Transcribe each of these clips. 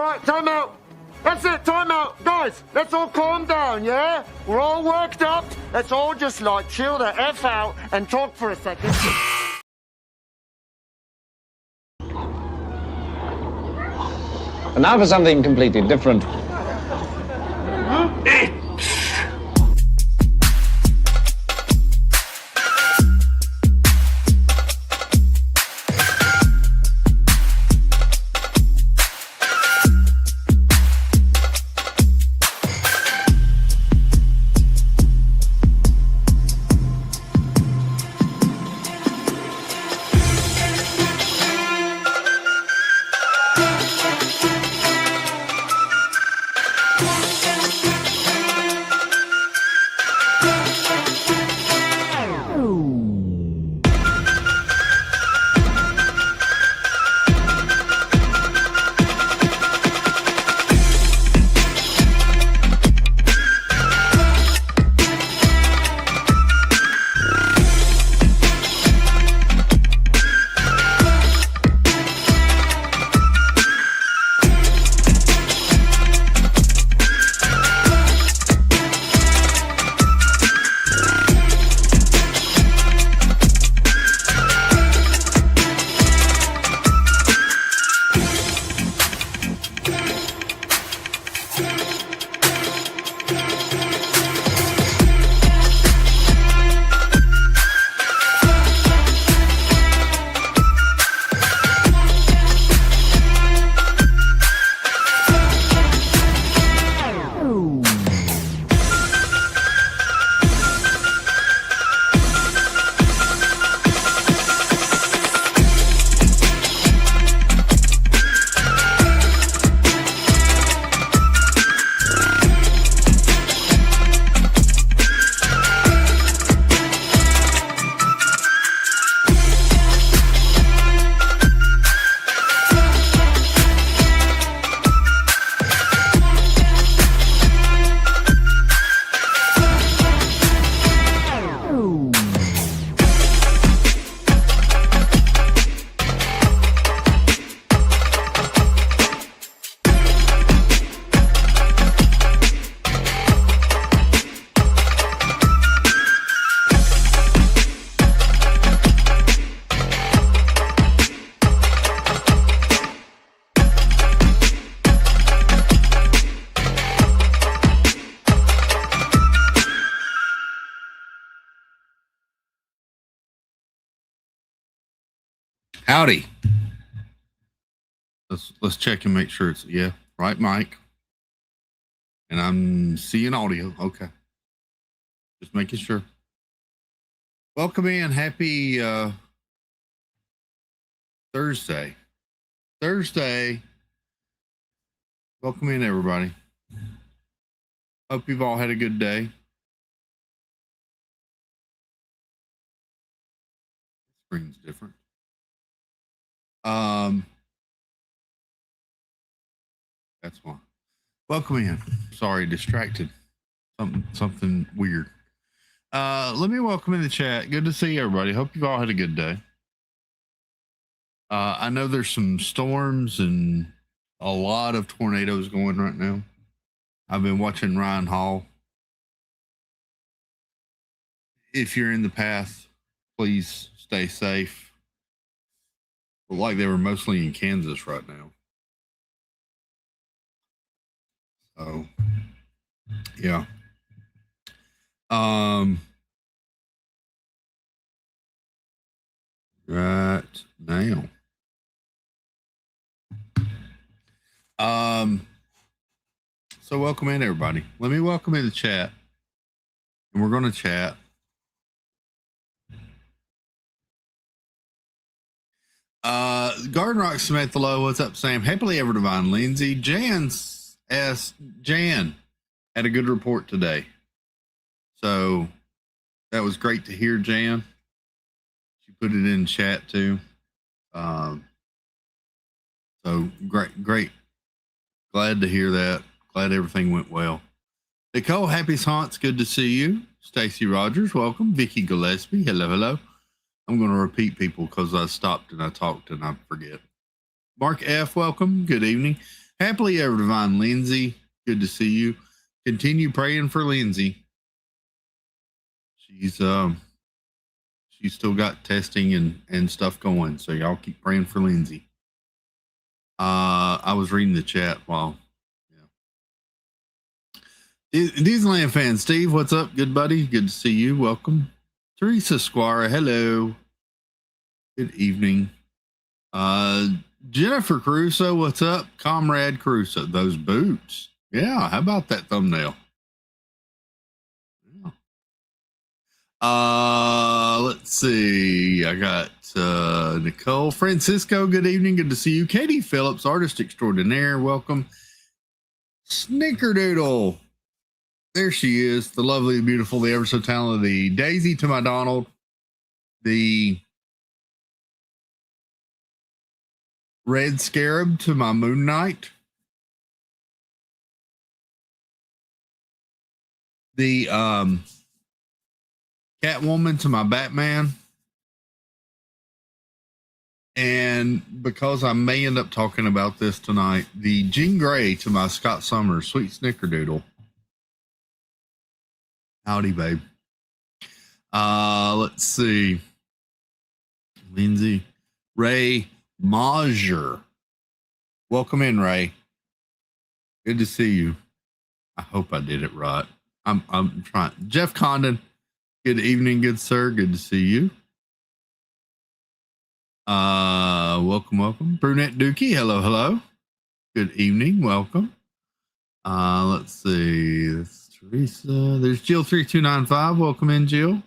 right, time out. That's it, time out. Guys, let's all calm down, yeah? We're all worked up. Let's all just, like, chill the F out and talk for a second. And now for something completely different. Howdy. Let's check and make sure it's right mic. And I'm seeing audio. Okay. Just making sure. Welcome in. Happy Thursday. Welcome in, everybody. Hope you've all had a good day. Screen's different. That's why. Welcome in. Sorry, distracted. Something weird. Let me welcome in the chat. Good to see everybody. Hope you've all had a good day. I know there's some storms and a lot of tornadoes going right now. I've been watching Ryan Hall. If you're in the path, please stay safe. But like they were mostly in Kansas right now. So, yeah. Right now. So welcome in, everybody. Let me welcome in the chat. And we're going to chat. Garden Rock Samantha Lowe, what's up, Sam? Happily Ever Divine Lindsay. Jan had a good report today. So that was great to hear, Jan. She put it in chat too. So great. Glad to hear that. Glad everything went well. Nicole, happy haunts. Good to see you. Stacy Rogers, welcome. Vicky Gillespie, hello. I'm going to repeat people because I stopped and I talked and I forget. Mark F, welcome. Good evening. Happily ever divine Lindsay. Good to see you. Continue praying for Lindsay. She's still got testing and stuff going. So y'all keep praying for Lindsay. I was reading the chat while Disneyland fan Steve, what's up? Good buddy. Good to see you. Welcome. Teresa Squire, hello. Good evening. Jennifer Caruso, what's up? Comrade Caruso, those boots. Yeah, how about that thumbnail? Yeah. Let's see. I got Nicole Francisco. Good evening. Good to see you. Katie Phillips, artist extraordinaire. Welcome. Snickerdoodle. There she is. The lovely, beautiful, the ever so talented, the Daisy to my Donald. The Red Scarab to my Moon Knight. The Catwoman to my Batman. And because I may end up talking about this tonight, the Jean Grey to my Scott Summers, sweet snickerdoodle. Howdy, babe. Let's see. Lindsay. Ray Majer. Welcome in, Ray. Good to see you. I hope I did it right. I'm trying. Jeff Condon. Good evening, good sir. Good to see you. Welcome. Brunette Dookie. Hello. Good evening. Welcome. Let's see. That's Teresa. There's Jill 3295. Welcome in, Jill.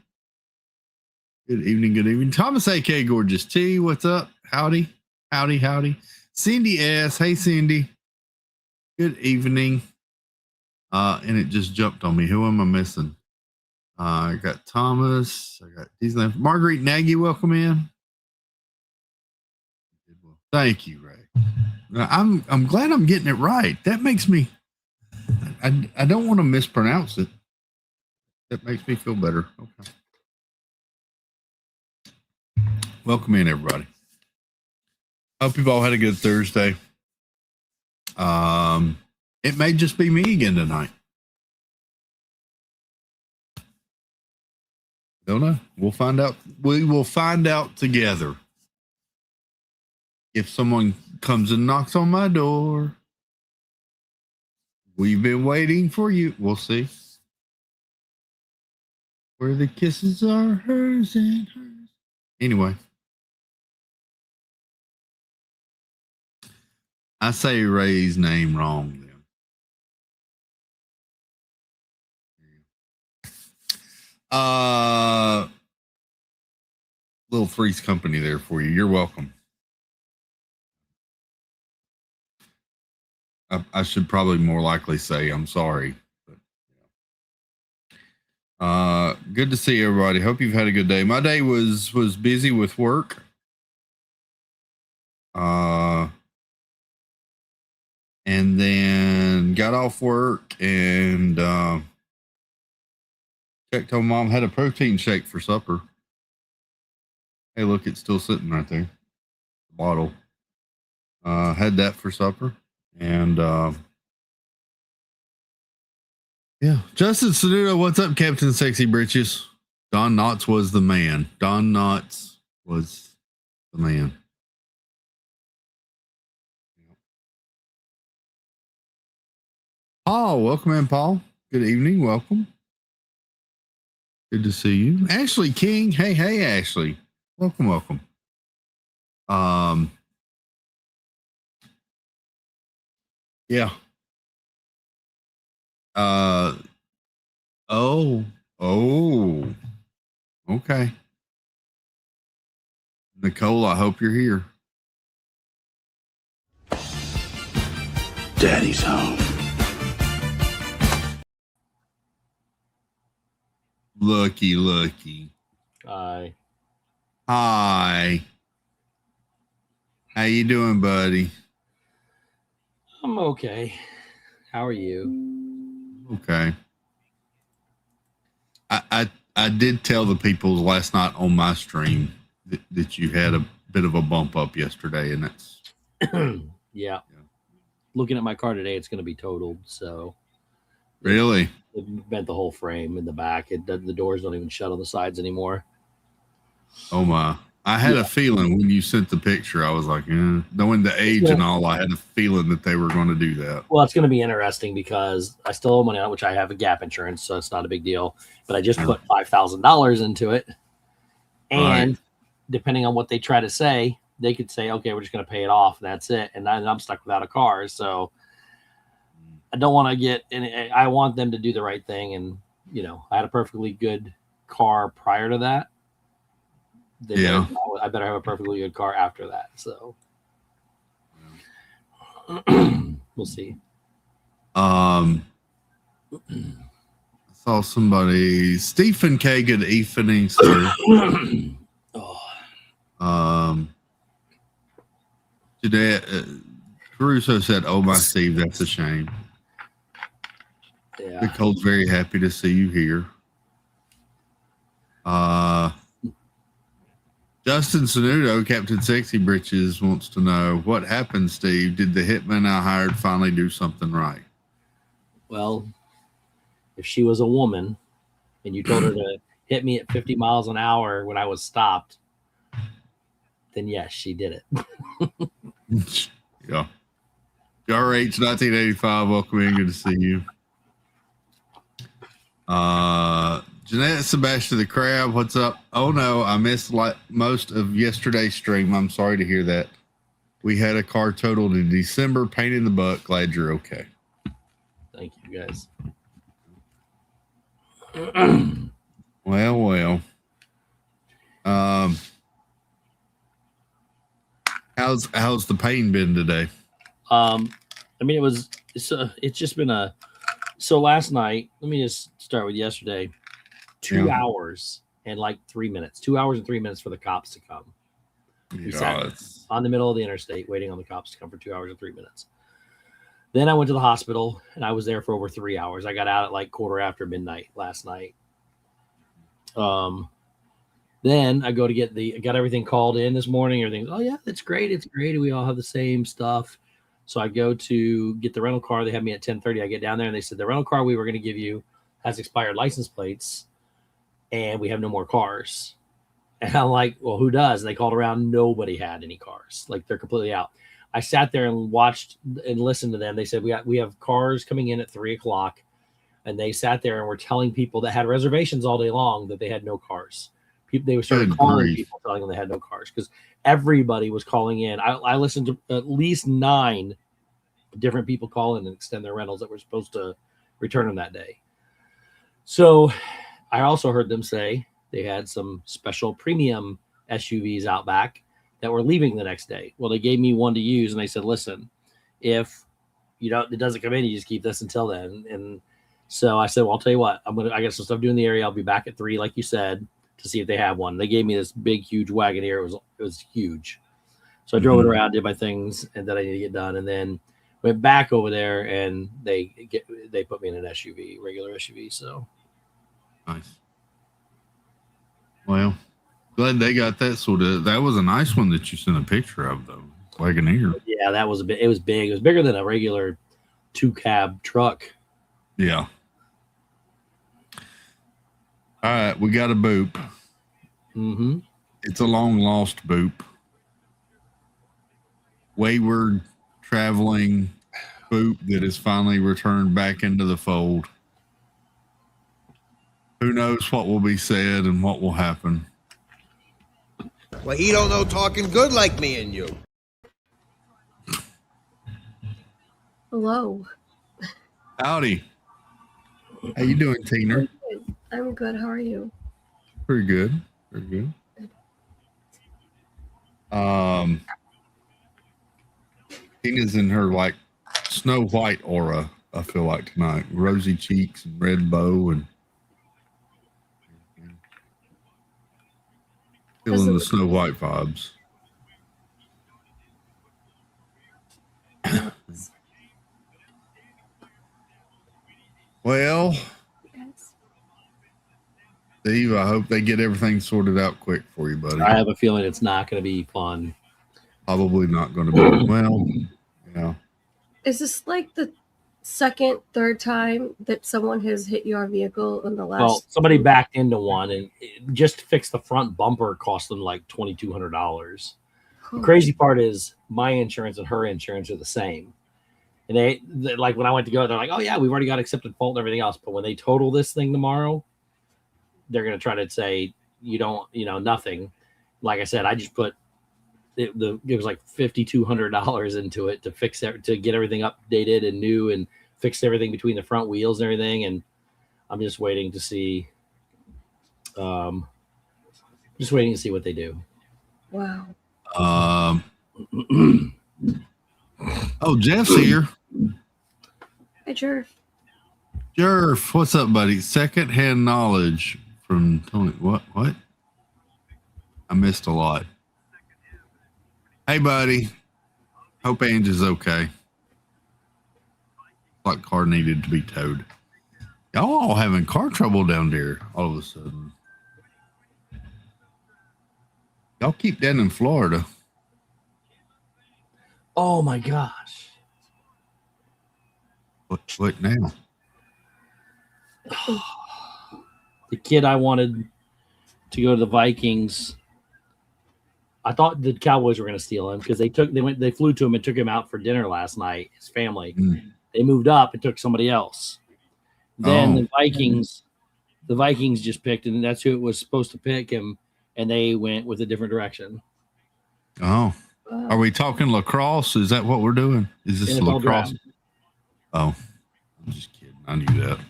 Good evening. Thomas A.K. Gorgeous T. What's up? Howdy. Cindy S. Hey, Cindy. Good evening. And it just jumped on me. Who am I missing? I got Thomas. I got Disneyland. Marguerite Nagy. Welcome in. Thank you, Ray. I'm glad I'm getting it right. That makes me. I don't want to mispronounce it. That makes me feel better. Okay. Welcome in, everybody. Hope you've all had a good Thursday. It may just be me again tonight. Don't know. We'll find out. We will find out together. If someone comes and knocks on my door, we've been waiting for you. We'll see. Where the kisses are hers and hers. Anyway. I say Ray's name wrong then. Little Three's Company there for you. You're welcome. I should probably more likely say I'm sorry. But, good to see everybody. Hope you've had a good day. My day was busy with work. And then got off work and checked on mom, had a protein shake for supper. Hey, look, it's still sitting right there. The bottle. Had that for supper. And yeah, Justin Sanudo, what's up, Captain Sexy Britches? Don Knotts was the man. Paul, welcome in, Paul. Good evening, welcome. Good to see you. Ashley King, hey, Ashley. Welcome. Yeah. Okay. Nicole, I hope you're here. Daddy's home. Lucky. Hi. How you doing, buddy? I'm okay. How are you? Okay. I did tell the people last night on my stream that you had a bit of a bump up yesterday, and that's Yeah. looking at my car today, it's going to be totaled. So Really? it bent the whole frame in the back. The doors don't even shut on the sides anymore. Oh my! I had a feeling when you sent the picture. I was like, knowing the age and all, I had a feeling that they were going to do that. Well, it's going to be interesting because I still owe money on it, which I have a gap insurance, so it's not a big deal. But I just put $5,000 into it, and depending on what they try to say, they could say, "Okay, we're just going to pay it off, and that's it," and I'm stuck without a car. So I don't want to get. And I want them to do the right thing, and I had a perfectly good car prior to that. I better have a perfectly good car after that. So we'll see. I saw somebody, Stephen K. Good evening, sir. Today, Caruso said, "Oh my Steve, that's a shame." Yeah. Nicole's very happy to see you here. Justin Sanudo, Captain Sexy Britches, wants to know what happened, Steve. Did the hitman I hired finally do something right? Well, if she was a woman and you told her to hit me at 50 miles an hour when I was stopped, then yes, she did it. Yeah. GRH 1985, welcome in. Good to see you. Jeanette Sebastian the Crab, what's up? Oh no, I missed most of yesterday's stream. I'm sorry to hear that. We had a car totaled in December, pain in the butt. Glad you're okay. Thank you, guys. Well. How's the pain been today? I mean, it's just been so last night, let me just start with yesterday. 2 hours and like 3 minutes. 2 hours and 3 minutes for the cops to come. We sat on the middle of the interstate waiting on the cops to come for 2 hours and 3 minutes. Then I went to the hospital and I was there for over 3 hours. I got out at like midnight last night. Then I go to got everything called in this morning. Everything's, oh yeah, it's great. It's great. We all have the same stuff. So I go to get the rental car. They have me at 10:30. I get down there and they said, the rental car we were going to give you has expired license plates and we have no more cars. And I'm like, well, who does? And they called around. Nobody had any cars. Like they're completely out. I sat there and watched and listened to them. They said, we have cars coming in at 3:00. And they sat there and were telling people that had reservations all day long that they had no cars. They started calling people, telling them they had no cars because everybody was calling in. I listened to at least 9 different people call in and extend their rentals that were supposed to return them that day. So I also heard them say they had some special premium SUVs out back that were leaving the next day. Well, they gave me one to use and they said, listen, if it doesn't come in, you just keep this until then. And so I said, well, I'll tell you what, I got some stuff doing in the area. I'll be back at 3, like you said, to see if they have one. They gave me this big, huge Wagoneer. It was huge. So I drove it around, did my things, and then I need to get done. And then went back over there, and they put me in an SUV, regular SUV. So nice. Well, glad they got that sorted. That was a nice one that you sent a picture of, though. Wagoneer. Yeah, that was it was big. It was bigger than a regular 2-cab truck. Yeah. All right, we got a boop. Mm-hmm. It's a long lost boop. Wayward traveling boop that is finally returned back into the fold. Who knows what will be said and what will happen? Well, he don't know talking good like me and you. Hello. Howdy. How you doing, Tina? I'm good. How are you? Pretty good. Pretty good. Tina's in her like Snow White aura, I feel like tonight. Rosy cheeks and red bow and feeling the Snow White vibes. Well, Steve, I hope they get everything sorted out quick for you, buddy. I have a feeling it's not going to be fun. Probably not going to be. Well, yeah. Is this like the second, third time that someone has hit your vehicle in the last? Well, somebody backed into one, and just to fix the front bumper cost them like $2,200. The crazy part is my insurance and her insurance are the same. And they like when I went to go, they're like, "Oh yeah, we've already got accepted fault and everything else." But when they total this thing tomorrow, they're going to try to say nothing. Like I said, I just put it was like $5,200 into it to fix it, to get everything updated and new and fix everything between the front wheels and everything. And I'm just waiting to see. Just waiting to see what they do. Wow. Oh, Jeff's here. Hi, Jerf. Jerf, what's up, buddy? Secondhand knowledge from Tony. What? I missed a lot. Hey, buddy. Hope Ange is okay. Like car needed to be towed. Y'all all having car trouble down there all of a sudden. Y'all keep that in Florida. Oh my gosh. What now? The kid I wanted to go to the Vikings. I thought the Cowboys were going to steal him because they flew to him and took him out for dinner last night. His family. They moved up and took somebody else. Then the Vikings just picked, and that's who it was supposed to pick him, and they went with a different direction. Oh, are we talking lacrosse? Is that what we're doing? Is this NFL lacrosse? draft. Oh, I'm just kidding. I knew that.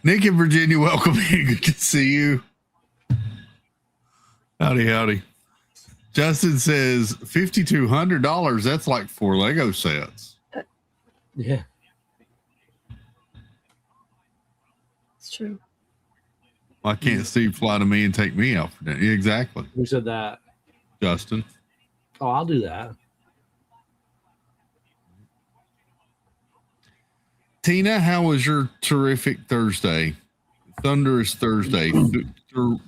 Nick in Virginia, welcome in. Good to see you. Howdy. Justin says $5,200. That's like 4 Lego sets. Yeah. It's true. Why can't Steve fly to me and take me out for dinner? Yeah, exactly. Who said that? Justin. Oh, I'll do that. Tina, how was your terrific Thursday? Thunderous Thursday.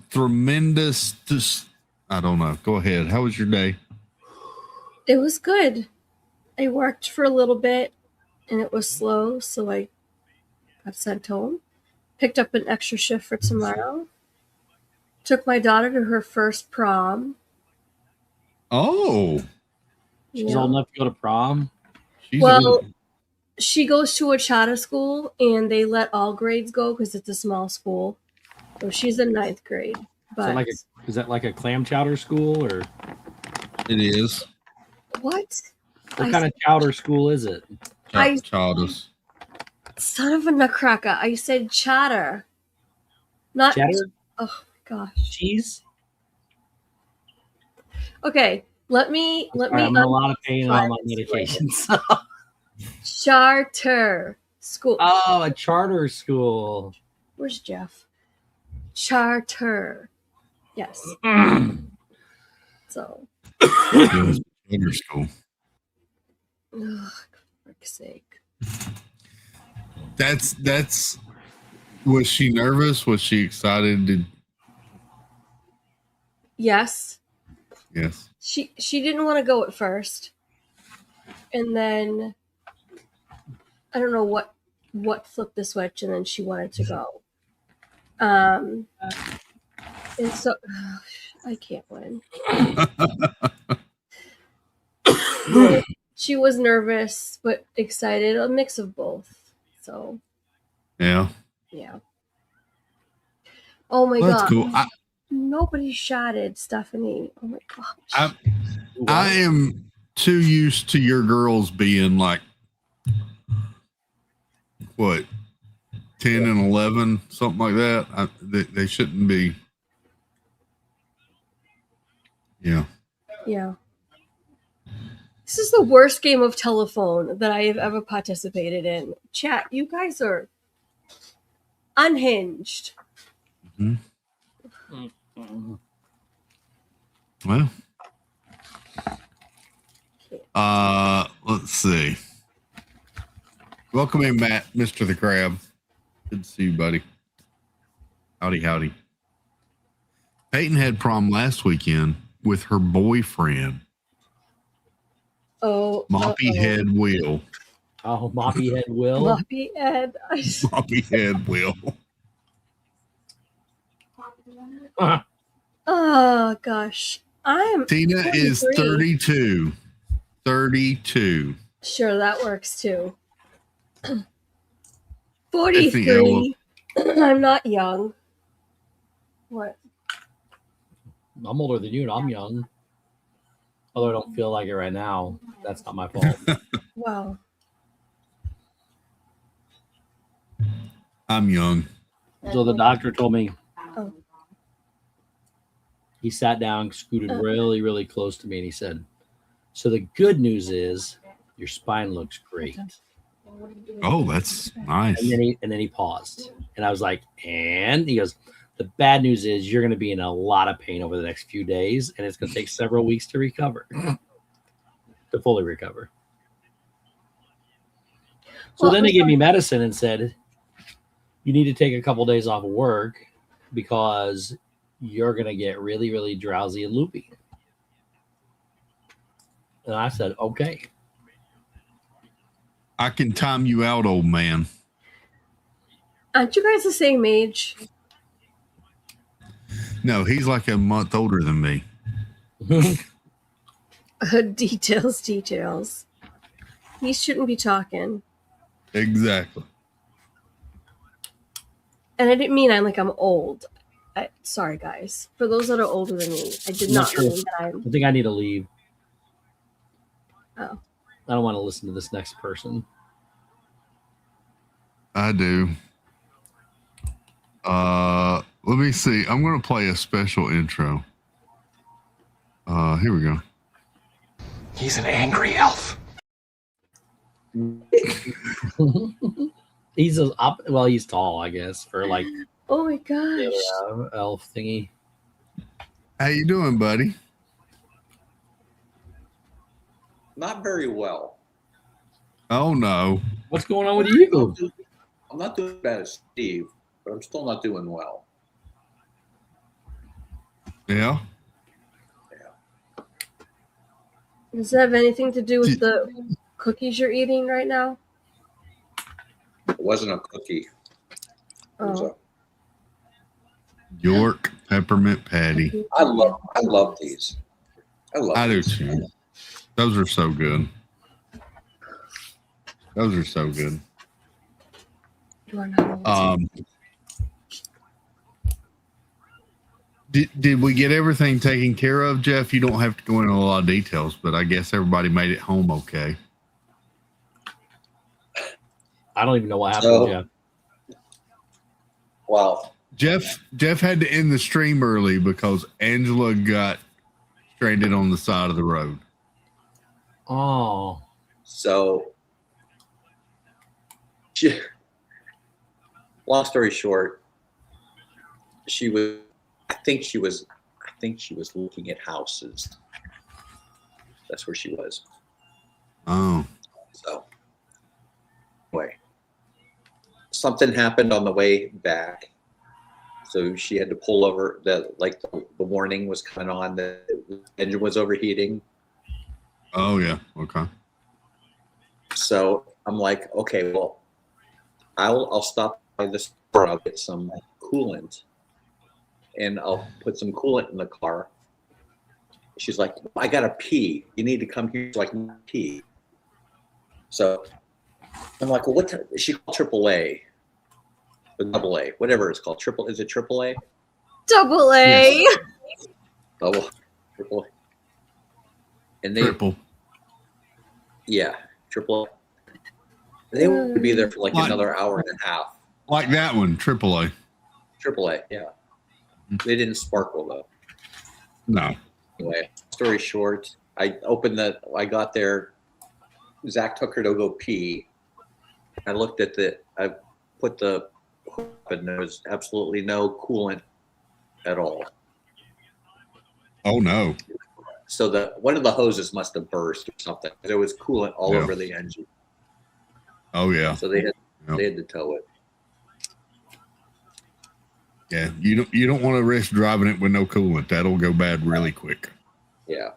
Tremendous. I don't know. Go ahead. How was your day? It was good. I worked for a little bit and it was slow, so I got sent home. Picked up an extra shift for tomorrow. Took my daughter to her first prom. Oh. She's old enough to go to prom. She goes to a charter school and they let all grades go because it's a small school. So she's in 9th grade. But Is that like a clam chowder school or? It is. What? What kind of chowder school is it? Childers. Son of a nutcracker. I said chatter. Not Cheddar? Oh my gosh. Cheese? Okay. Let me I'm in a lot of pain on my medication. So. Charter school. Oh, a charter school. Where's Jeff? Charter. Yes. So. Charter school. Ugh, for frick's sake. That's. Was she nervous? Was she excited? Yes. Yes. She didn't want to go at first, and then I don't know what flipped the switch, and then she wanted to go. And so I can't win. She was nervous but excited, a mix of both. So Yeah. Oh my god. Cool. Nobody shotted Stephanie. Oh my gosh. I am too used to your girls being like what 10 and 11, something like that. They shouldn't be. Yeah. This is the worst game of telephone that I have ever participated in. Chat, you guys are unhinged. Well, let's see. Welcome in, Matt, Mr. the Crab. Good to see you, buddy. Howdy. Peyton had prom last weekend with her boyfriend. Oh, Moppy head Will. Oh, Moppy Head Will. Moppy head. Moppy head Will. Oh gosh, I'm. Tina 43. is 32. 32. Sure, that works too. Stephanie, 43. I'm not young. What? I'm older than you, and I'm young. Although I don't feel like it right now. That's not my fault. Wow. I'm young. So the doctor told me, Oh. he sat down, scooted really, really close to me, and he said, "So the good news is your spine looks great." Oh, that's nice. And then he paused, and I was like, "And?" He goes, "The bad news is you're going to be in a lot of pain over the next few days, and it's going to take several weeks to recover, to fully recover." So Well, then they gave me medicine and said, "You need to take a couple days off of work because you're going to get really, really drowsy and loopy." And I said, "Okay." I can time you out, old man. Aren't you guys the same age? No, he's like a month older than me. Details. He shouldn't be talking. Exactly. And I didn't mean I'm old. Sorry, guys. For those that are older than me, I did not mean that I'm. I think I need to leave. Oh. I don't want to listen to this next person. I do. Let me see. I'm going to play a special intro. Here we go. He's an angry elf. He's tall, I guess, for like Oh my gosh. elf thingy. How you doing, buddy? Not very well. Oh no. What's going on with you? I'm not doing as bad as Steve, but I'm still not doing well. Yeah. Does it have anything to do with the cookies you're eating right now? It wasn't a cookie. It was Oh. York peppermint patty. I love these. I do too. Those are so good. Those are so good. Did we get everything taken care of, Jeff? You don't have to go into a lot of details, but I guess everybody made it home okay. I don't even know what happened, Jeff. Well, Jeff had to end the stream early because Angela got stranded on the side of the road. Oh. So, long story short, I think she was looking at houses. That's where she was. Oh. So, anyway, something happened on the way back. So she had to pull over. The warning was coming on. The engine was overheating. Oh yeah. Okay. So I'm like, okay, well, I'll stop by the store. I'll get some coolant, and I'll put some coolant in the car. She's like, I gotta pee. You need to come here so I can pee. So I'm like, well, what? She called AAA, the AA, whatever it's called. Is it AAA? Double A. Yes. Oh, AAA. And they, Triple. yeah, AAA. They would be there for like another hour and a half. Like that one, AAA. AAA, yeah. They didn't sparkle though. No. Anyway, story short, I got there. Zach took her to go pee. I looked at I put the hook up and there was absolutely no coolant at all. Oh no. So one of the hoses must have burst or something. There was coolant all over the engine. Oh yeah. So they had to tow it. Yeah, you don't want to risk driving it with no coolant. That'll go bad really quick. Yeah.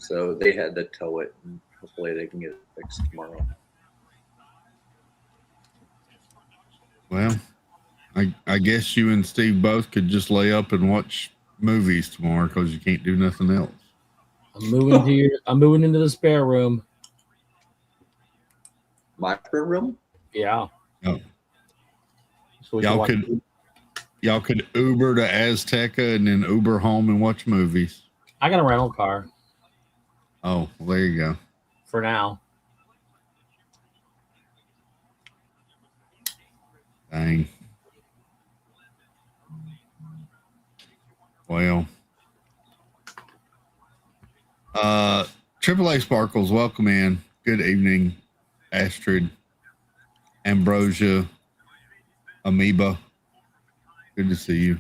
So they had to tow it, and hopefully they can get it fixed tomorrow. Well, I guess you and Steve both could just lay up and watch movies tomorrow because you can't do nothing else. I'm moving into the spare room. My spare room? Yeah. Oh. So Y'all could Uber to Azteca and then Uber home and watch movies. I got a rental car Oh, well, there you go. for now. Dang. Well, AAA Sparkles, welcome in. Good evening, Astrid, Ambrosia, Amoeba. Good to see you.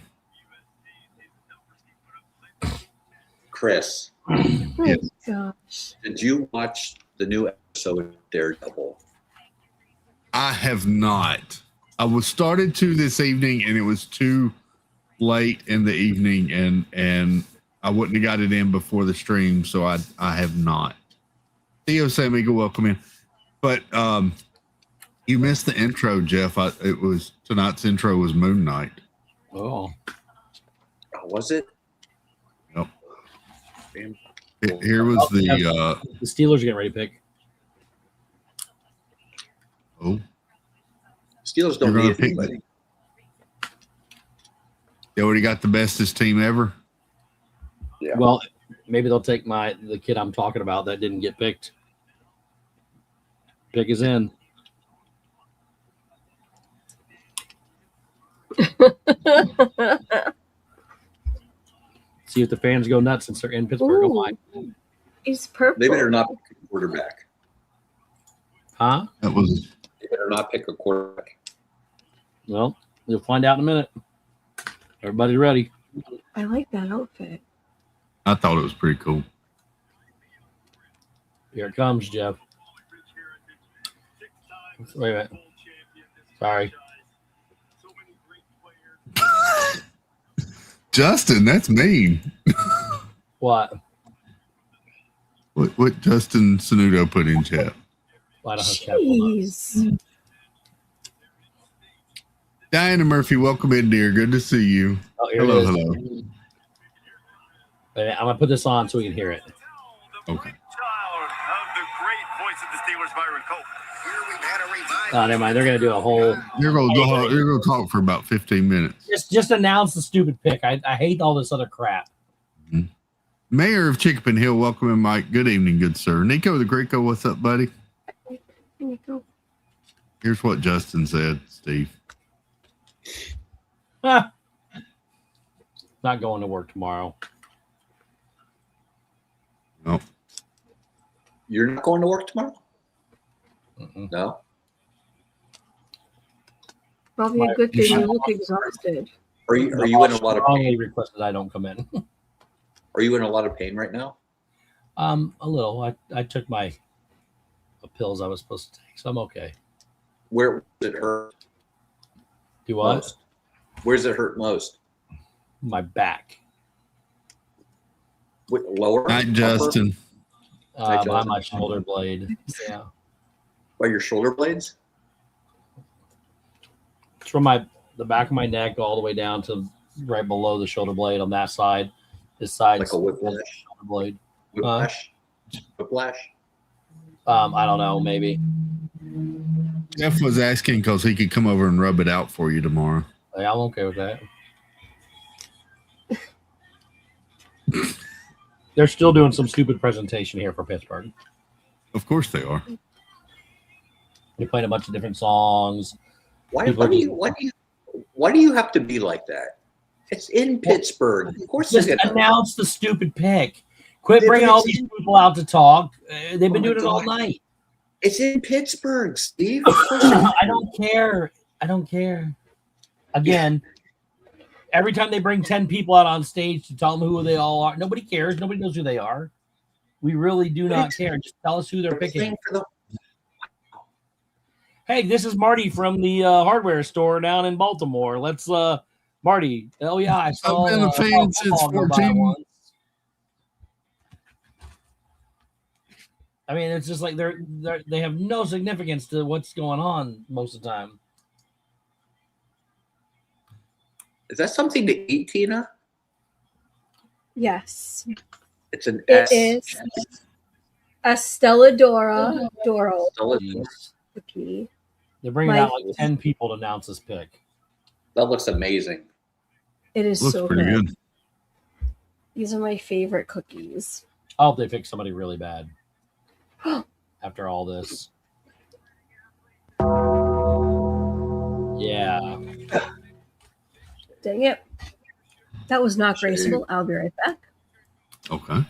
Chris, Oh Yes. gosh. did you watch the new episode of Daredevil? I have not. I was started to this evening and it was too late in the evening and I wouldn't have got it in before the stream, so I have not. Theo Samiga, welcome in. But you missed the intro, Jeff. It was tonight's intro was Moon Knight. Oh. Oh, was it? Yep. Damn. Here was the The Steelers are getting ready to pick. Steelers don't You're gonna need pick anybody. they already got the bestest team ever. Yeah. Well, maybe they'll take the kid I'm talking about that didn't get picked. Pick is in. See if the fans go nuts since they're in Pittsburgh. Oh my. He's purple. They better not pick a quarterback. Huh? That was They better not pick a quarterback. Well, you'll find out in a minute. Everybody ready? I like that outfit. I thought it was pretty cool. Here it comes, Jeff. Wait a minute. Sorry. Justin, that's mean. What? What Justin Sanudo put in chat. Well, I don't have cap on. Jeez. Diana Murphy, welcome in, dear. Good to see you. Oh, here Hello, it is. hello. Wait a minute, I'm gonna put this on so we can hear it. Okay. Oh, never mind. They're gonna do a whole. You're gonna talk for about 15 minutes. Just announce the stupid pick. I hate all this other crap. Mayor of Chickapin Hill, welcome in, Mike. Good evening, good sir. Nico the Greco, what's up, buddy? Here you go. Here's what Justin said, Steve. Not going to work tomorrow. No. You're not going to work tomorrow? Mm-mm. No. Probably a good thing you look exhausted. Are you in a lot of Strongly pain? requested I don't come in. Are you in a lot of pain right now? A little. I took my pills I was supposed to take, so I'm okay. Where does it hurt Do what? most? Where does it hurt most? My back. Lower? Night, upper? Justin. By Justin. my shoulder blade. Yeah. By your shoulder blades? It's from the back of my neck all the way down to right below the shoulder blade on that side. This side Like a whiplash? shoulder blade. Whiplash? Whiplash? I don't know, maybe. Jeff was asking because he could come over and rub it out for you tomorrow. Yeah, I'm okay with that. They're still doing some stupid presentation here for Pittsburgh. Of course they are. They're playing a bunch of different songs. Why do you have to be like that? It's in Pittsburgh. Of course Just they're gonna announce the stupid pick. Quit bringing all these people out to talk. They've been doing it all night. It's in Pittsburgh, Steve. Of course they're gonna- I don't care. I don't care. Again, every time they bring 10 people out on stage to tell them who they all are, nobody cares. Nobody knows who they are. We really do not care. Just tell us who they're picking. Hey, this is Marty from the hardware store down in Baltimore. Let's, Marty. Oh, yeah, I saw. I've been a fan since football go by 14. once. I mean, it's just like they have no significance to what's going on most of the time. Is that something to eat, Tina? Yes. It's an It S. is a Stella Doro Jeez. cookie. They're bringing My- out like 10 people to announce this pick. That looks amazing. It is Looks so pretty good. good. These are my favorite cookies. I hope they pick somebody really bad after all this. Yeah. Dang it. That was not graceful. I'll be right back. Okay.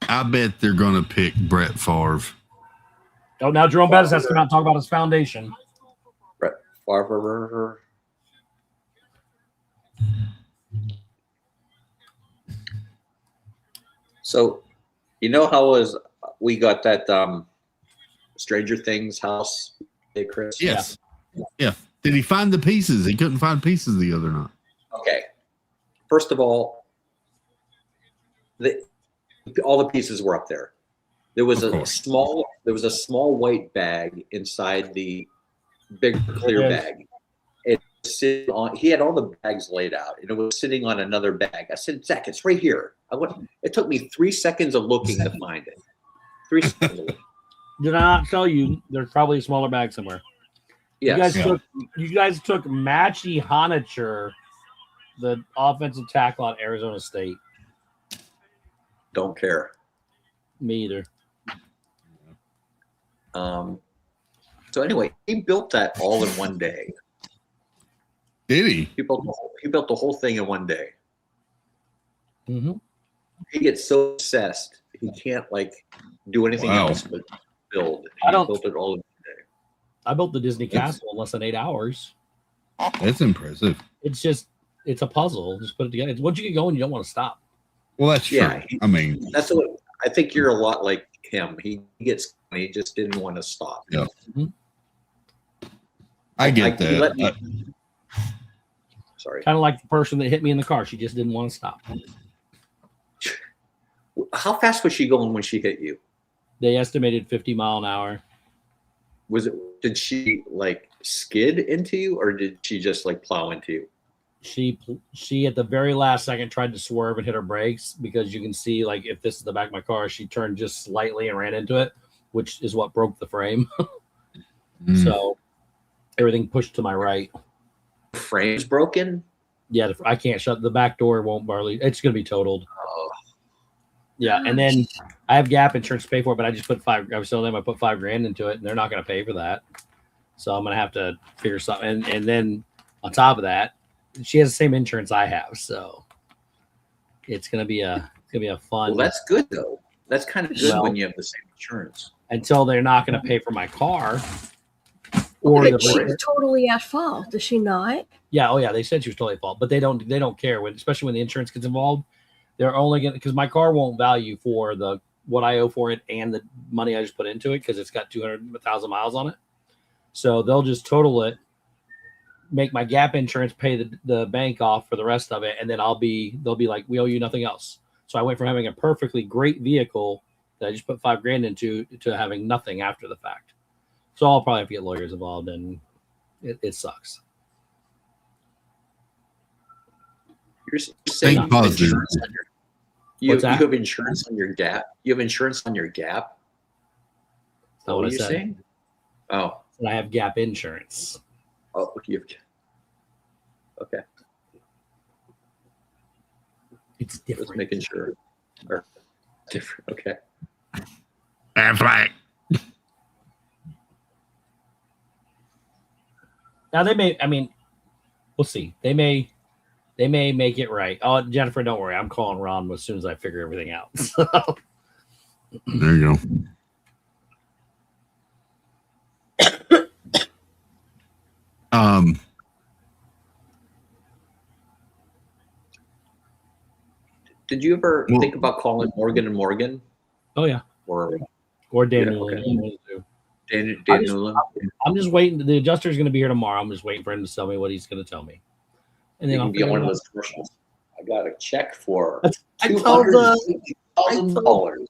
I bet they're gonna pick Brett Favre. Oh, now Jerome Bettis has to come out and talk about his foundation. Brett Favre. So, you know how we got that Stranger Things house, hey Chris? Yes. Yeah. Did he find the pieces? He couldn't find pieces the other night. Okay. First of all, all the pieces were up there. There was Of a course. small white bag inside the big clear Yes. bag. He had all the bags laid out, and it was sitting on another bag. I said, Zach, it's right here. It took me 3 seconds of looking to find it. 3 seconds of looking. Did I not tell you there's probably a smaller bag somewhere? Yes. You guys took Matchy Honicher, the offensive tackle at Arizona State. Don't care. Me either. So anyway, he built that all in one day. Did he? He built the whole thing in one day. Mm-hmm. He gets so obsessed he can't do anything Wow. else but build. I don't- He built it all in one day. I built the Disney Castle in less than 8 hours. That's impressive. It's a puzzle. Just put it together. Once you get going, you don't want to stop. Well, that's true. Yeah, I mean, That's what I think. You're a lot like him. He just didn't want to stop. Yeah. Mm-hmm. I get he let that. me- Sorry. Kind of like the person that hit me in the car. She just didn't want to stop. How fast was she going when she hit you? They estimated 50 mile an hour. Did she skid into you, or did she just plow into you? She at the very last second tried to swerve and hit her brakes, because you can see if this is the back of my car, she turned just slightly and ran into it, which is what broke the frame. Mm. So everything pushed to my right. The frame's broken. Yeah, I can't shut the back door. Won't barely. It's gonna be totaled. Oh, Yeah, and then I have Gap insurance to pay for it, but I just put I was telling them I put $5,000 into it, and they're not gonna pay for that. So I'm gonna have to figure something. And then on top of that, she has the same insurance I have, so it's gonna be a fun. well, that's good though. That's kind of good Well- when you have the same insurance. Until they're not gonna pay for my car. Or But she the was totally at fault, is she not? yeah, they said she was totally at fault, but they don't care especially when the insurance gets involved. They're only gonna, because my car won't value for what I owe for it and the money I just put into it, because it's got 200,000 miles on it. So they'll just total it, make my Gap insurance pay the bank off for the rest of it, and then they'll be like, we owe you nothing else. So I went from having a perfectly great vehicle that I just put $5,000 into to having nothing after the fact. So I'll probably have to get lawyers involved, and it sucks. You're saying Think positive. you What's that? have insurance on your Gap. You have insurance on your Gap. That's not what I are you said. saying? Oh, And I have Gap insurance. Okay. It's Just different. making sure. Or different. Okay. Affleck. Now they may. I mean, we'll see. They may make it right. Oh, Jennifer, don't worry. I'm calling Ron as soon as I figure everything out. So, There you go. Did you ever Well- think about calling Morgan and Morgan oh yeah, or or Dan Yeah, Newland. okay. Dan I just- Newland? I'm just waiting. The adjuster's going to be here tomorrow. I'm just waiting for him to tell me what he's going to tell me, and You then I'll can be figure on one it of out. those commercials. I got a check for I told $250,000.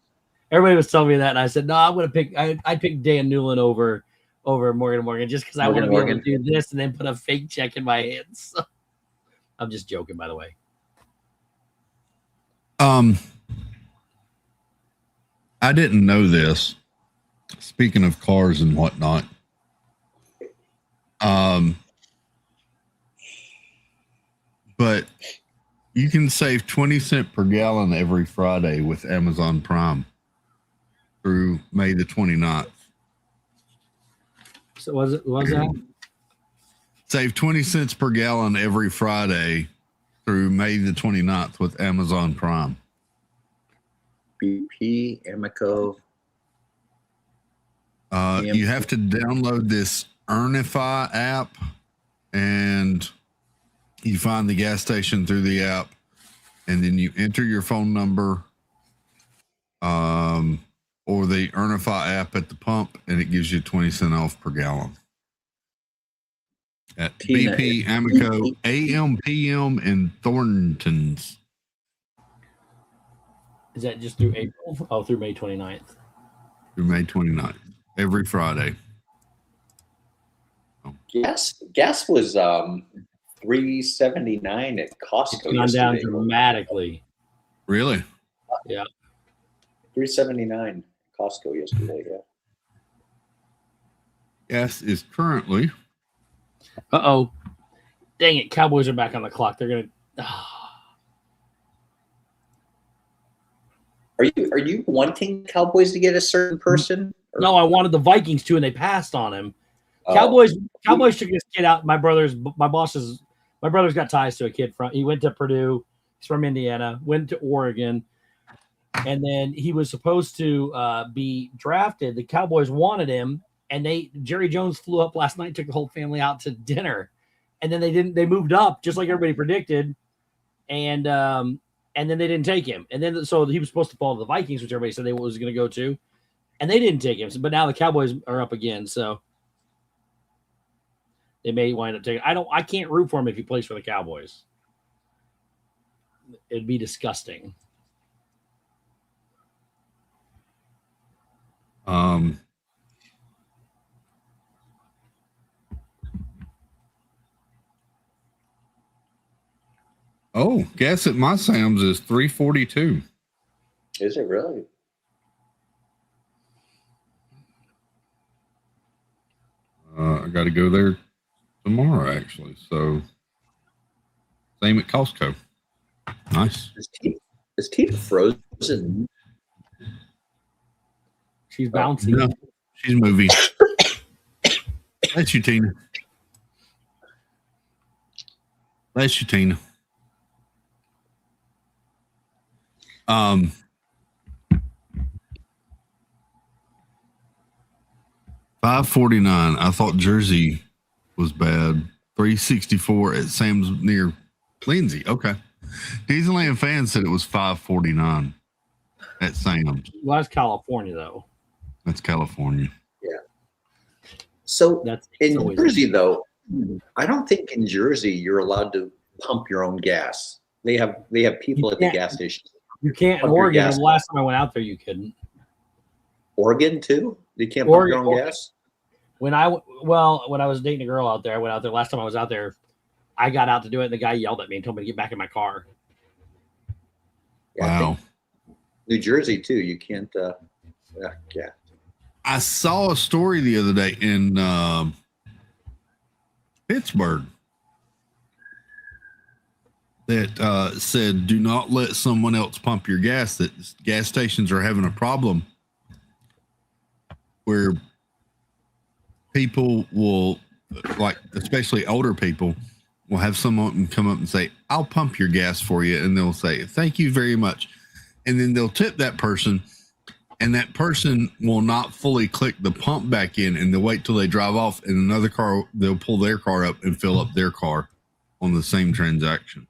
everybody was telling me that, and I said, no, I'm gonna pick. I picked Dan Newland over Morgan & Morgan just because I want to be able to do this and then put a fake check in my hands. I'm just joking, by the way. I didn't know this. Speaking of cars and whatnot, but you can save 20 cents per gallon every Friday with Amazon Prime through May the 29th. So was that? Save 20 cents per gallon every Friday through May the 29th with Amazon Prime. BP, Amoco. You have to download this Earnify app, and you find the gas station through the app, and then you enter your phone number or the Earnify app at the pump, and it gives you 20 cents off per gallon. At BP, Amoco, AM/PM, and Thornton's. Is that just through April? Oh, through May 29th. Through May 29th. Every Friday. Gas was $3.79 at Costco. It's gone down dramatically. Really? Yeah. $3.79 at Costco yesterday. Yeah. Gas is currently. Uh-oh. Dang it. Cowboys are back on the clock. They're going to. Are you wanting Cowboys to get a certain person? No, I wanted the Vikings to, and they passed on him. Oh. Cowboys took this kid out. My brother's got ties to a kid he went to Purdue. He's from Indiana, went to Oregon, and then he was supposed to be drafted. The Cowboys wanted him, and Jerry Jones flew up last night, took the whole family out to dinner, and then they moved up just like everybody predicted, and then they didn't take him, and then so he was supposed to follow the Vikings, which everybody said they was going to go to, and they didn't take him. But now the Cowboys are up again, so they may wind up taking. I can't root for him if he plays for the Cowboys. It'd be disgusting. Oh, gas at my Sam's is $3.42. Is it really? I got to go there tomorrow, actually. So, same at Costco. Nice. Is Tina frozen? She's bouncing. No, she's moving. Bless you, Tina. Bless you, Tina. $5.49. I thought Jersey was bad. $3.64 at Sam's near Lindsay. Okay. Disneyland fans said it was $5.49 at Sam's. Well, that's California, though. That's California. Yeah. So in Jersey, though, I don't think in Jersey you're allowed to pump your own gas. They have people at the gas station. You can't in Oregon. The last time I went out there, you couldn't. Oregon too? You can't pump your own gas? When I was dating a girl out there, I went out there. Last time I was out there, I got out to do it, and the guy yelled at me and told me to get back in my car. Yeah, wow. New Jersey too. You can't. Yeah. I saw a story the other day in Pittsburgh that said, "Do not let someone else pump your gas." That gas stations are having a problem where people will, like, especially older people, will have someone come up and say, "I'll pump your gas for you," and they'll say, "Thank you very much," and then they'll tip that person, and that person will not fully click the pump back in, and they'll wait till they drive off, and another car, they'll pull their car up and fill up their car on the same transaction.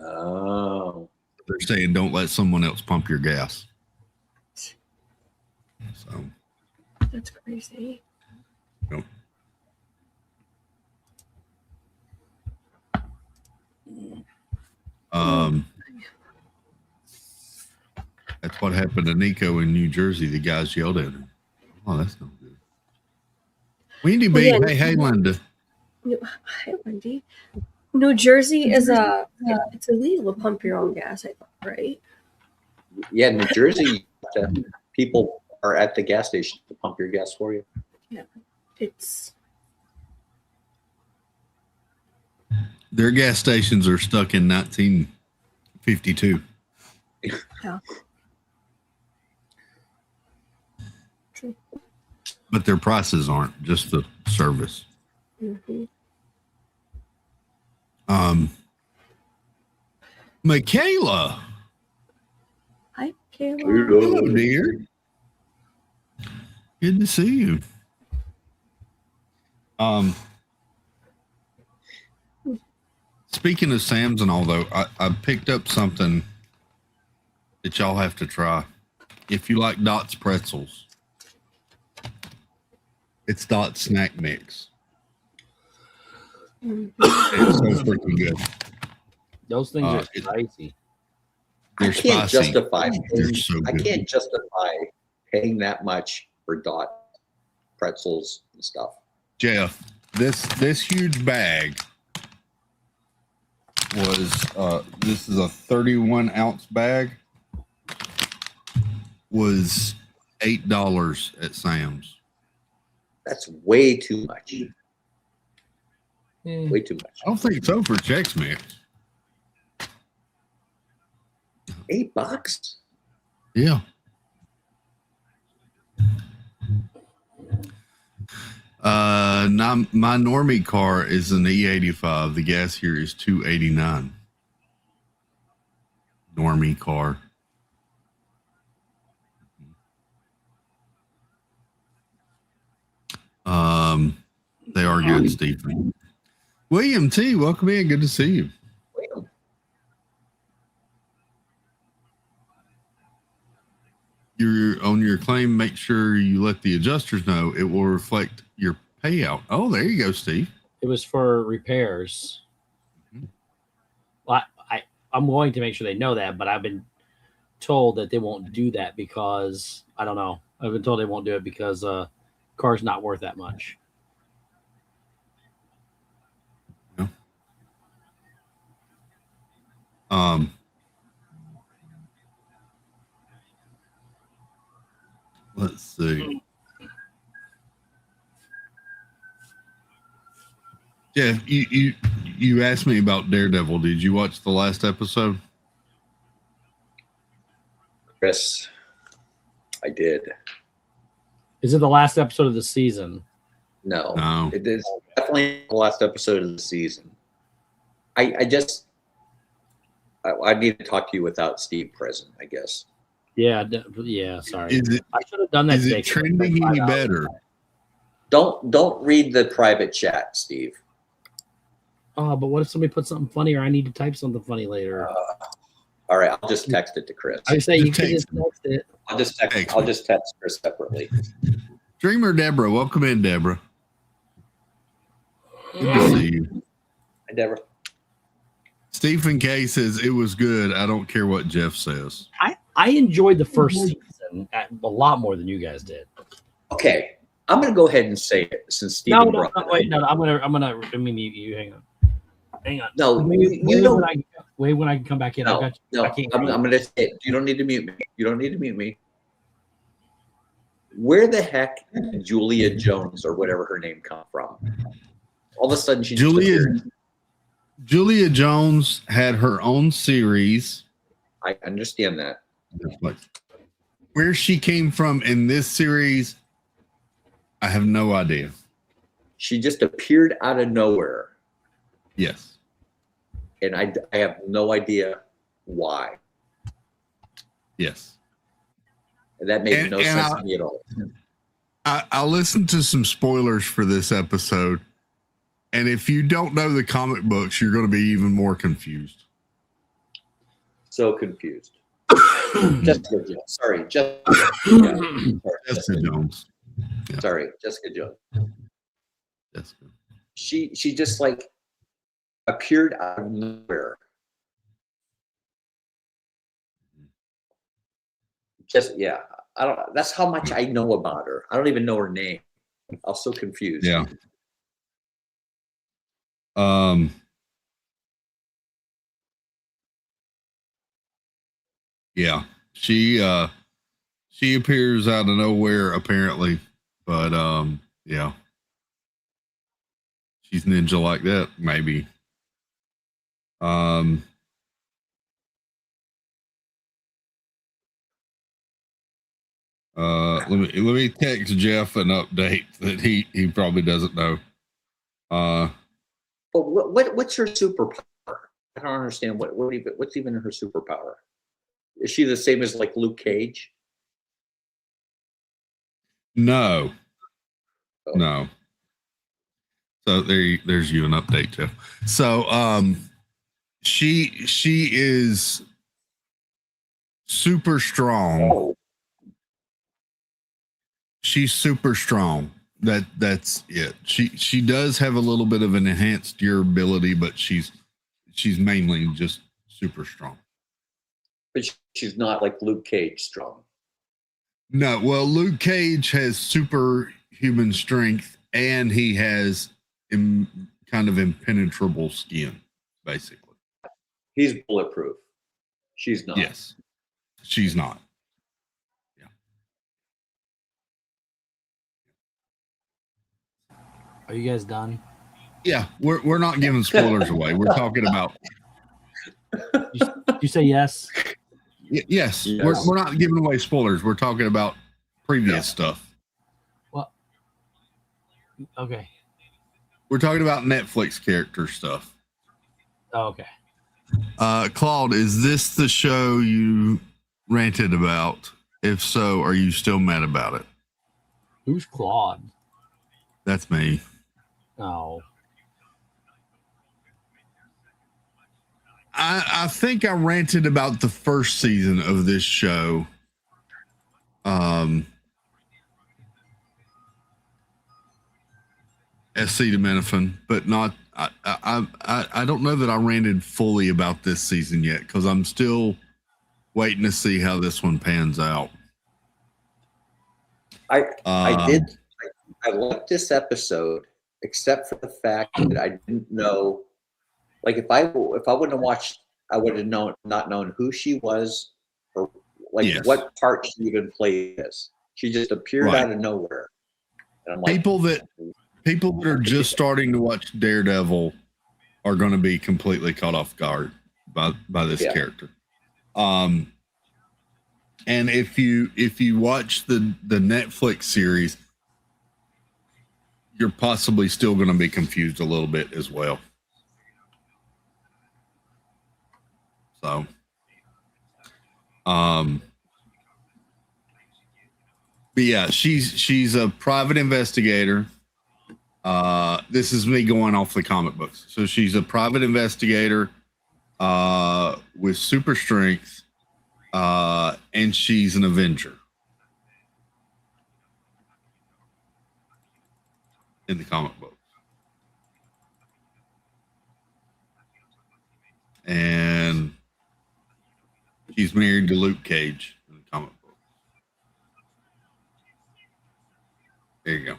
Oh. They're saying, don't let someone else pump your gas. So that's crazy. Yep. That's what happened to Nico in New Jersey. The guys yelled at him. Oh, that's not good. Wendy B, Yeah. hey, Linda. Hi, Wendy. New Jersey is it's illegal to pump your own gas, I thought, right? Yeah, New Jersey, people are at the gas station to pump your gas for you. Yeah, it's Their gas stations are stuck in 1952. yeah. True. But their prices aren't, just the service. Mm-hmm. Michaela. Hi, Kayla. Hello, dear. Good to see you. Speaking of Sam's and all, though, I picked up something that y'all have to try. If you like Dot's pretzels, it's Dot's snack mix. Mm-hmm. It's so freaking good. Those things are spicy. They're I can't spicy. justify. They're so I good. can't justify paying that much for Dot pretzels and stuff. Jeff, this huge bag was this is a 31-ounce bag, was $8 at Sam's. That's way too much. Yeah. Way too much. I don't think so for Chex Mix. $8? Yeah. Now my normie car is an E85. The gas here is $2.89. Normie car. They are good, Stephen. William T, welcome in. Good to see you. You're on your claim. Make sure you let the adjusters know. It will reflect your payout. Oh, there you go, Steve. It was for repairs. Mm-hmm. Well, I'm going to make sure they know that, but I've been told that they won't do that because I don't know. I've been told they won't do it because car's not worth that much. Yeah. Let's see. Yeah, you asked me about Daredevil. Did you watch the last episode? Chris, I did. Is it the last episode of the season? No. It is definitely the last episode of the season. I need to talk to you without Steve present, I guess. Yeah, sorry. I should have done that. Is it trending any better? Don't read the private chat, Steve. Oh, but what if somebody puts something funny or I need to type something funny later? All right, I'll just text it to Chris. I say you can just text it. I'll just text Chris separately. Dreamer Deborah, welcome in, Deborah. Good to see you. Hi, Deborah. Stephen K says it was good. I don't care what Jeff says. I enjoyed the first season a lot more than you guys did. Okay, I'm gonna go ahead and say it since Steve. No, wait, I'm gonna. Let me mute you. Hang on. No, wait when I can come back in. No, I got you. I'm gonna say it. You don't need to mute me. You don't need to mute me. Where the heck did Julia Jones or whatever her name come from? All of a sudden, Julia Jones had her own series. I understand that. Where she came from in this series, I have no idea. She just appeared out of nowhere. Yes. And I have no idea why. Yes. And that made no sense to me at all. I listened to some spoilers for this episode. And if you don't know the comic books, you're going to be even more confused. So confused. Jessica Jones. Sorry, Jessica Jones. Yeah. Sorry, Jessica Jones. Jessica. She just like appeared out of nowhere. just yeah. I don't. That's how much I know about her. I don't even know her name. I was so confused. Yeah. Yeah. She appears out of nowhere apparently, but yeah. She's ninja like that, maybe. Let me text Jeff an update that he probably doesn't know. But what's her superpower? I don't understand what's even her superpower. Is she the same as like Luke Cage? No. Oh. No. So there's you an update, Jeff. So she is super strong. Oh. She's super strong. That's it. She does have a little bit of an enhanced durability, but she's mainly just super strong. But she's not like Luke Cage strong. No, well, Luke Cage has superhuman strength, and he has kind of impenetrable skin, basically. He's bulletproof. She's not. Yes, she's not. Yeah. Are you guys done? Yeah, we're not giving spoilers away. We're talking about. You say yes? Yes. We're not giving away spoilers. We're talking about previous stuff. Well, okay. We're talking about Netflix character stuff. Oh, okay. Claude, is this the show you ranted about? If so, are you still mad about it? Who's Claude? That's me. Oh. I think I ranted about the first season of this show. Acetaminophen, but not. I don't know that I ranted fully about this season yet because I'm still waiting to see how this one pans out. I liked this episode, except for the fact that I didn't know. Like if I wouldn't have watched, I would have not known who she was or like what part she even played this. She just appeared out of nowhere. And I'm like, people that are just starting to watch Daredevil are going to be completely caught off guard by this character. And if you watch the Netflix series, you're possibly still going to be confused a little bit as well. So, but yeah, she's a private investigator. This is me going off the comic books. So she's a private investigator with super strength, and she's an Avenger in the comic book. And she's married to Luke Cage in the comic book. There you go.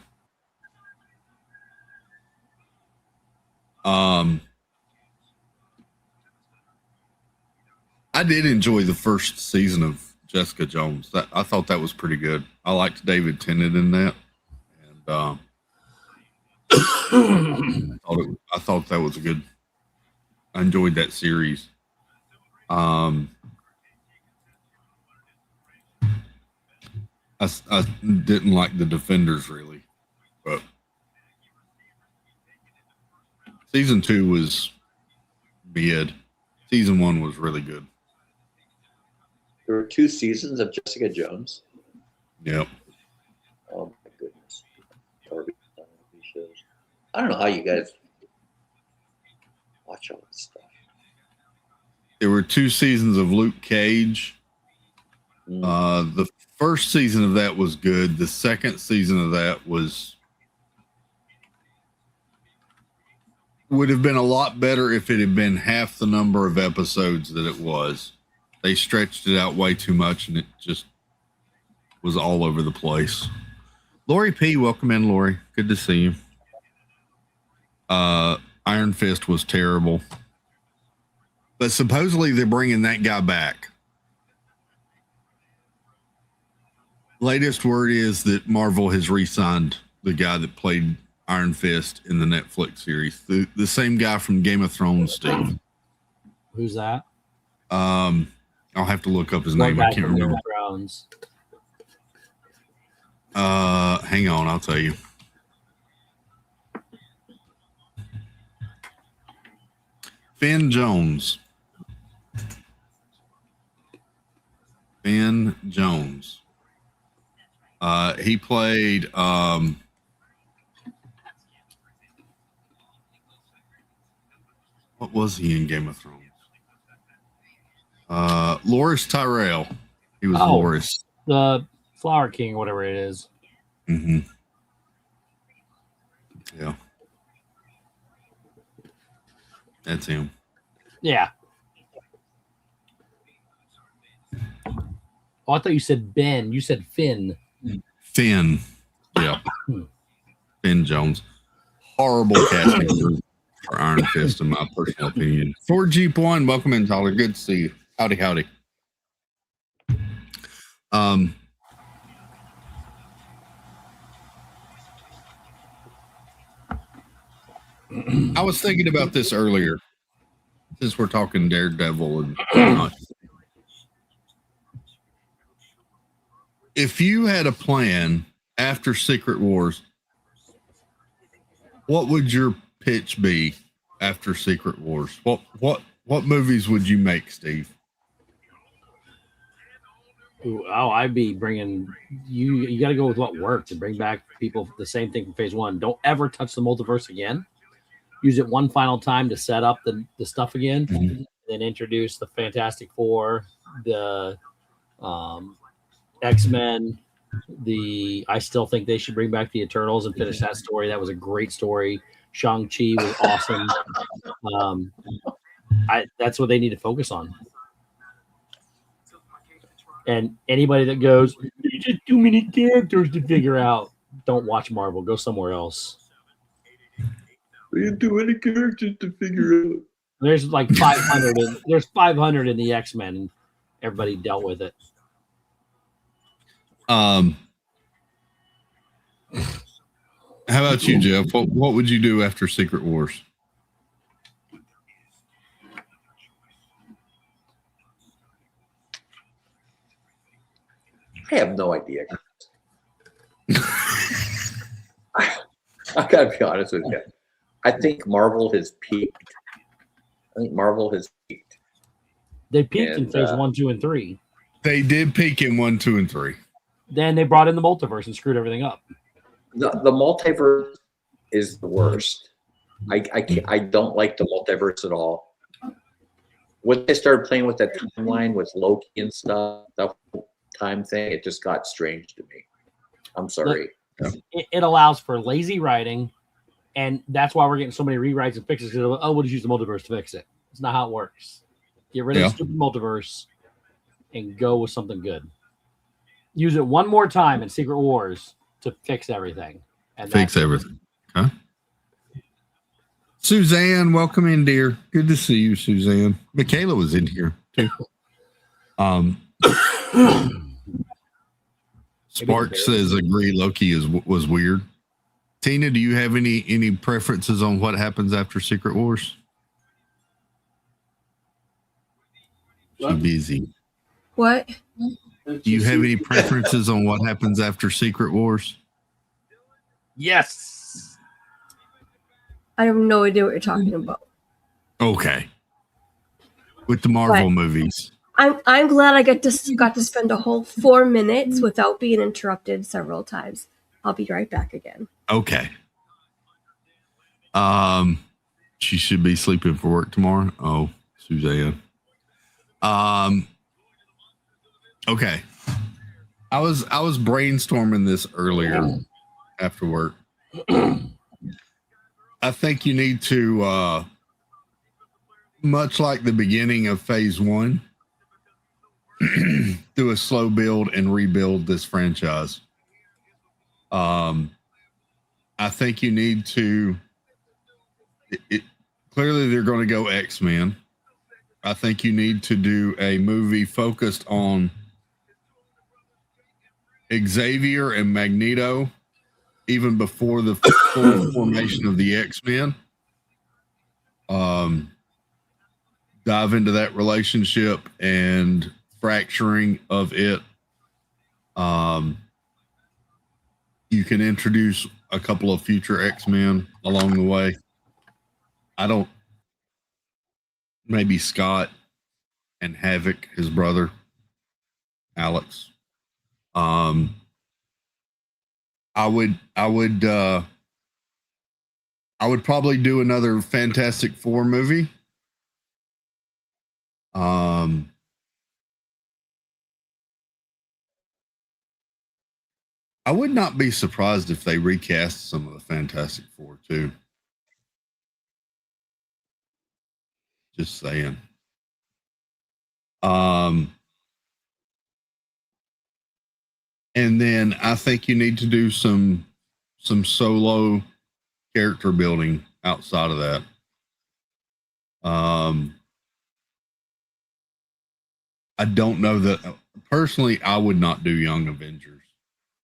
I did enjoy the first season of Jessica Jones. I thought that was pretty good. I liked David Tennant in that, and I thought that was a good. I enjoyed that series. I didn't like the Defenders really, but season 2 was mid. Season 1 was really good. there were 2 seasons of Jessica Jones. Yep. Oh my goodness. I don't know how you guys watch all this stuff. There were 2 seasons of Luke Cage. The first season of that was good. The second season of that would have been a lot better if it had been half the number of episodes that it was. They stretched it out way too much, and it just was all over the place. Lori P, welcome in, Lori. Good to see you. Iron Fist was terrible, but supposedly they're bringing that guy back. Latest word is that Marvel has re-signed the guy that played Iron Fist in the Netflix series, the same guy from Game of Thrones, Steve. Who's that? I'll have to look up his name. I can't remember. Hang on, I'll tell you. Finn Jones. Finn Jones. He played what was he in Game of Thrones? Loras Tyrell. He was Loras. The Flower King, or whatever it is. Mm-hmm. Yeah. That's him. Yeah. Oh, I thought you said Ben. You said Finn. Finn. Yeah. Finn Jones. Horrible casting for Iron Fist, in my personal opinion. 4 Jeep 1, welcome in, Tyler. Good to see you. Howdy, howdy. I was thinking about this earlier, since we're talking Daredevil and whatnot. If you had a plan after Secret Wars, what would your pitch be after Secret Wars? What movies would you make, Steve? I'd be bringing you. You got to go with what worked and bring back people. The same thing from Phase 1. Don't ever touch the multiverse again. Use it one final time to set up the stuff again, then introduce the Fantastic Four, the X-Men. I still think they should bring back the Eternals and finish that story. That was a great story. Shang-Chi was awesome. That's what they need to focus on. And anybody that goes, there's just too many characters to figure out, don't watch Marvel. Go somewhere else. We didn't do any characters to figure out. There's like 500. There's 500 in the X-Men, and everybody dealt with it. How about you, Jeff? What would you do after Secret Wars? I have no idea. I gotta be honest with you. I think Marvel has peaked. They peaked in Phase 1, 2, and 3. They did peak in 1, 2, and 3. Then they brought in the multiverse and screwed everything up. The multiverse is the worst. I don't like the multiverse at all. When they started playing with that timeline with Loki and stuff, the whole time thing, it just got strange to me. I'm sorry. It allows for lazy writing, and that's why we're getting so many rewrites and fixes. We'll just use the multiverse to fix it. It's not how it works. Get rid of the stupid multiverse and go with something good. Use it one more time in Secret Wars to fix everything. And fix everything. Huh? Suzanne, welcome in, dear. Good to see you, Suzanne. Michaela was in here too. Spark says, agree, Loki was weird. Tina, do you have any preferences on what happens after Secret Wars? She's busy. What? Do you have any preferences on what happens after Secret Wars? Yes. I have no idea what you're talking about. Okay. With the Marvel movies. I'm glad I got to spend a whole 4 minutes without being interrupted several times. I'll be right back again. Okay. She should be sleeping for work tomorrow. Oh, Suzanne. Okay. I was brainstorming this earlier after work. I think you need to much like the beginning of Phase 1, do a slow build and rebuild this franchise. I think you need to. Clearly, they're going to go X-Men. I think you need to do a movie focused on Xavier and Magneto, even before the full formation of the X-Men. Dive into that relationship and fracturing of it. You can introduce a couple of future X-Men along the way. Maybe Scott and Havoc, his brother, Alex. I would probably do another Fantastic Four movie. I would not be surprised if they recast some of the Fantastic Four too. Just saying. And then I think you need to do some solo character building outside of that. I don't know that personally. I would not do Young Avengers.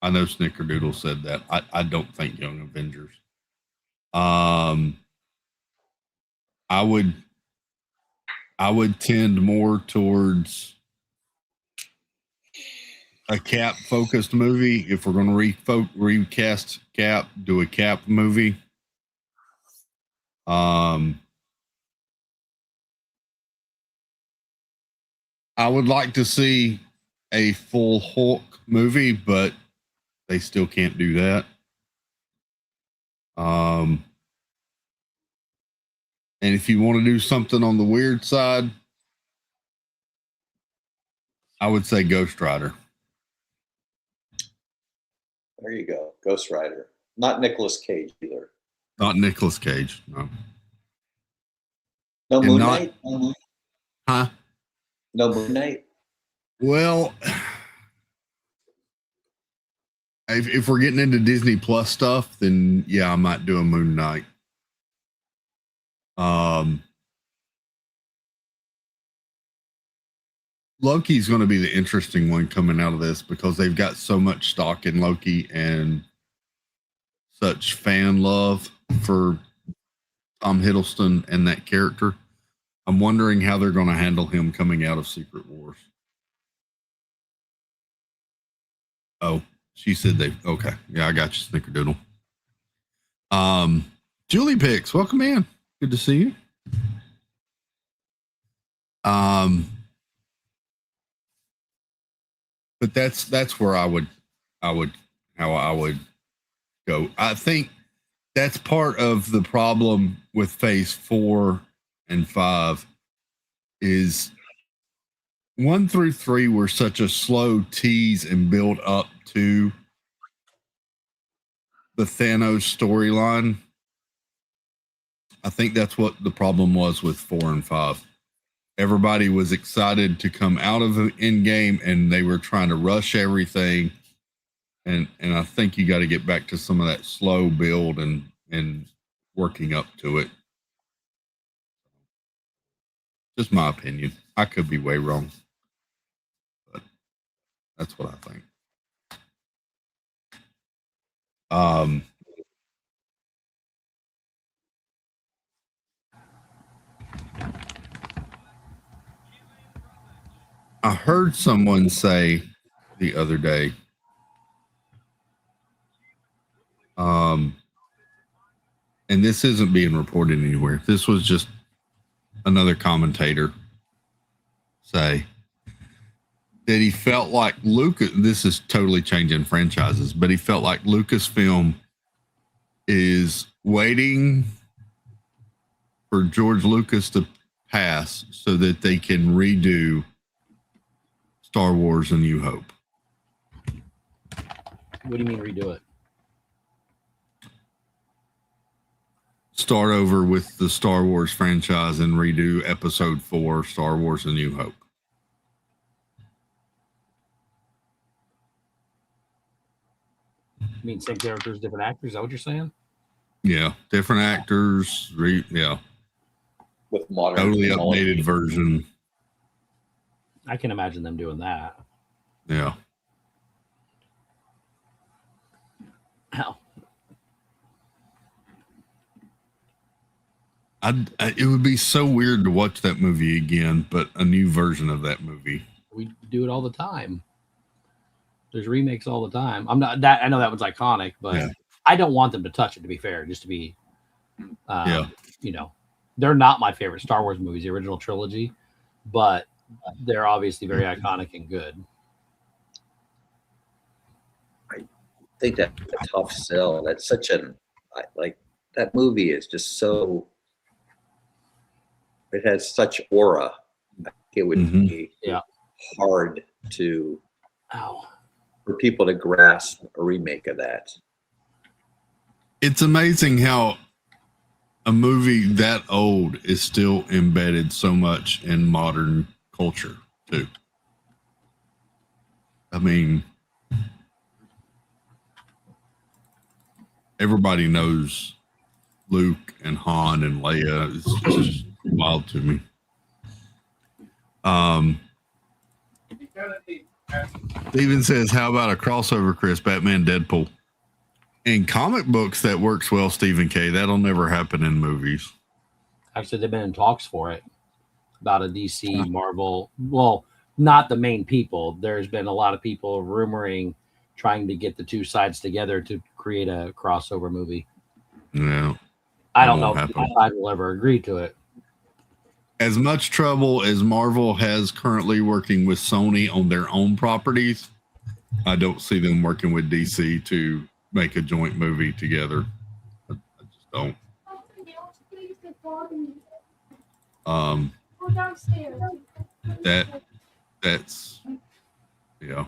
I know Snickerdoodle said that. I don't think Young Avengers. I would tend more towards a Cap focused movie. If we're going to recast Cap, do a Cap movie. I would like to see a full Hulk movie, but they still can't do that. And if you want to do something on the weird side, I would say Ghost Rider. There you go. Ghost Rider. Not Nicolas Cage either. Not Nicolas Cage, no. No Moon Knight? Huh? No Moon Knight? Well, if we're getting into Disney Plus stuff, then yeah, I might do a Moon Knight. Loki's going to be the interesting one coming out of this because they've got so much stock in Loki and such fan love for Tom Hiddleston and that character. I'm wondering how they're going to handle him coming out of Secret Wars. Oh, she said they okay. Yeah, I got you, Snickerdoodle. Julie Picks, welcome in. Good to see you. But that's where I would go. I think that's part of the problem with Phase 4 and 5 is 1 through 3 were such a slow tease and build up to the Thanos storyline. I think that's what the problem was with 4 and 5. Everybody was excited to come out of the Endgame and they were trying to rush everything. And I think you got to get back to some of that slow build and working up to it. Just my opinion. I could be way wrong, but that's what I think. I heard someone say the other day, and this isn't being reported anywhere. This was just another commentator say that he felt like Lucas, this is totally changing franchises, but he felt like Lucasfilm is waiting for George Lucas to pass so that they can redo Star Wars A New Hope. What do you mean redo it? Start over with the Star Wars franchise and redo Episode 4, Star Wars A New Hope. I mean, same characters, different actors. Is that what you're saying? Yeah, different actors. Yeah, with modern totally technology. updated version. I can imagine them doing that. Yeah. Hell, It would be so weird to watch that movie again, but a new version of that movie. we do it all the time. There's remakes all the time. I'm not that. I know that one's iconic, but Yeah. I don't want them to touch it. To be fair, just to be, Yeah. you know, they're not my favorite Star Wars movies, the original trilogy, but they're obviously very iconic and good. I think that's a tough sell. That's such an like that movie is just so. It has such aura. I think it would be hard to for people to grasp a remake of that. It's amazing how a movie that old is still embedded so much in modern culture too. I mean, everybody knows Luke and Han and Leia. It's just wild to me. Steven says, how about a crossover, Chris? Batman, Deadpool. In comic books, that works well, Stephen K. That'll never happen in movies. Actually, they've been in talks for it about a DC Marvel. Well, not the main people. There's been a lot of people rumoring trying to get the two sides together to create a crossover movie. Yeah. I don't know if the side will ever agree to it. As much trouble as Marvel has currently working with Sony on their own properties, I don't see them working with DC to make a joint movie together. I just don't. That's yeah.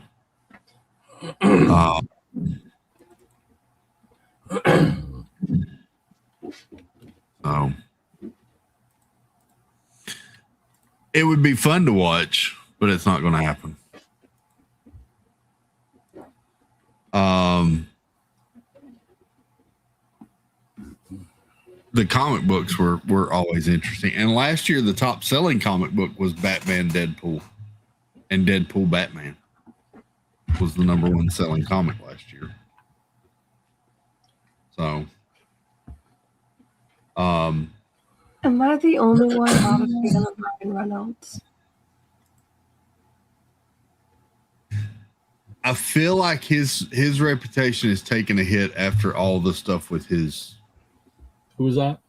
It would be fun to watch, but it's not going to happen. The comic books were always interesting, and last year the top selling comic book was Batman, Deadpool, and Deadpool Batman was the number one selling comic last year. So, am I the only one not a fan of Ryan Reynolds? I feel like his reputation is taking a hit after all the stuff with his. Who was that?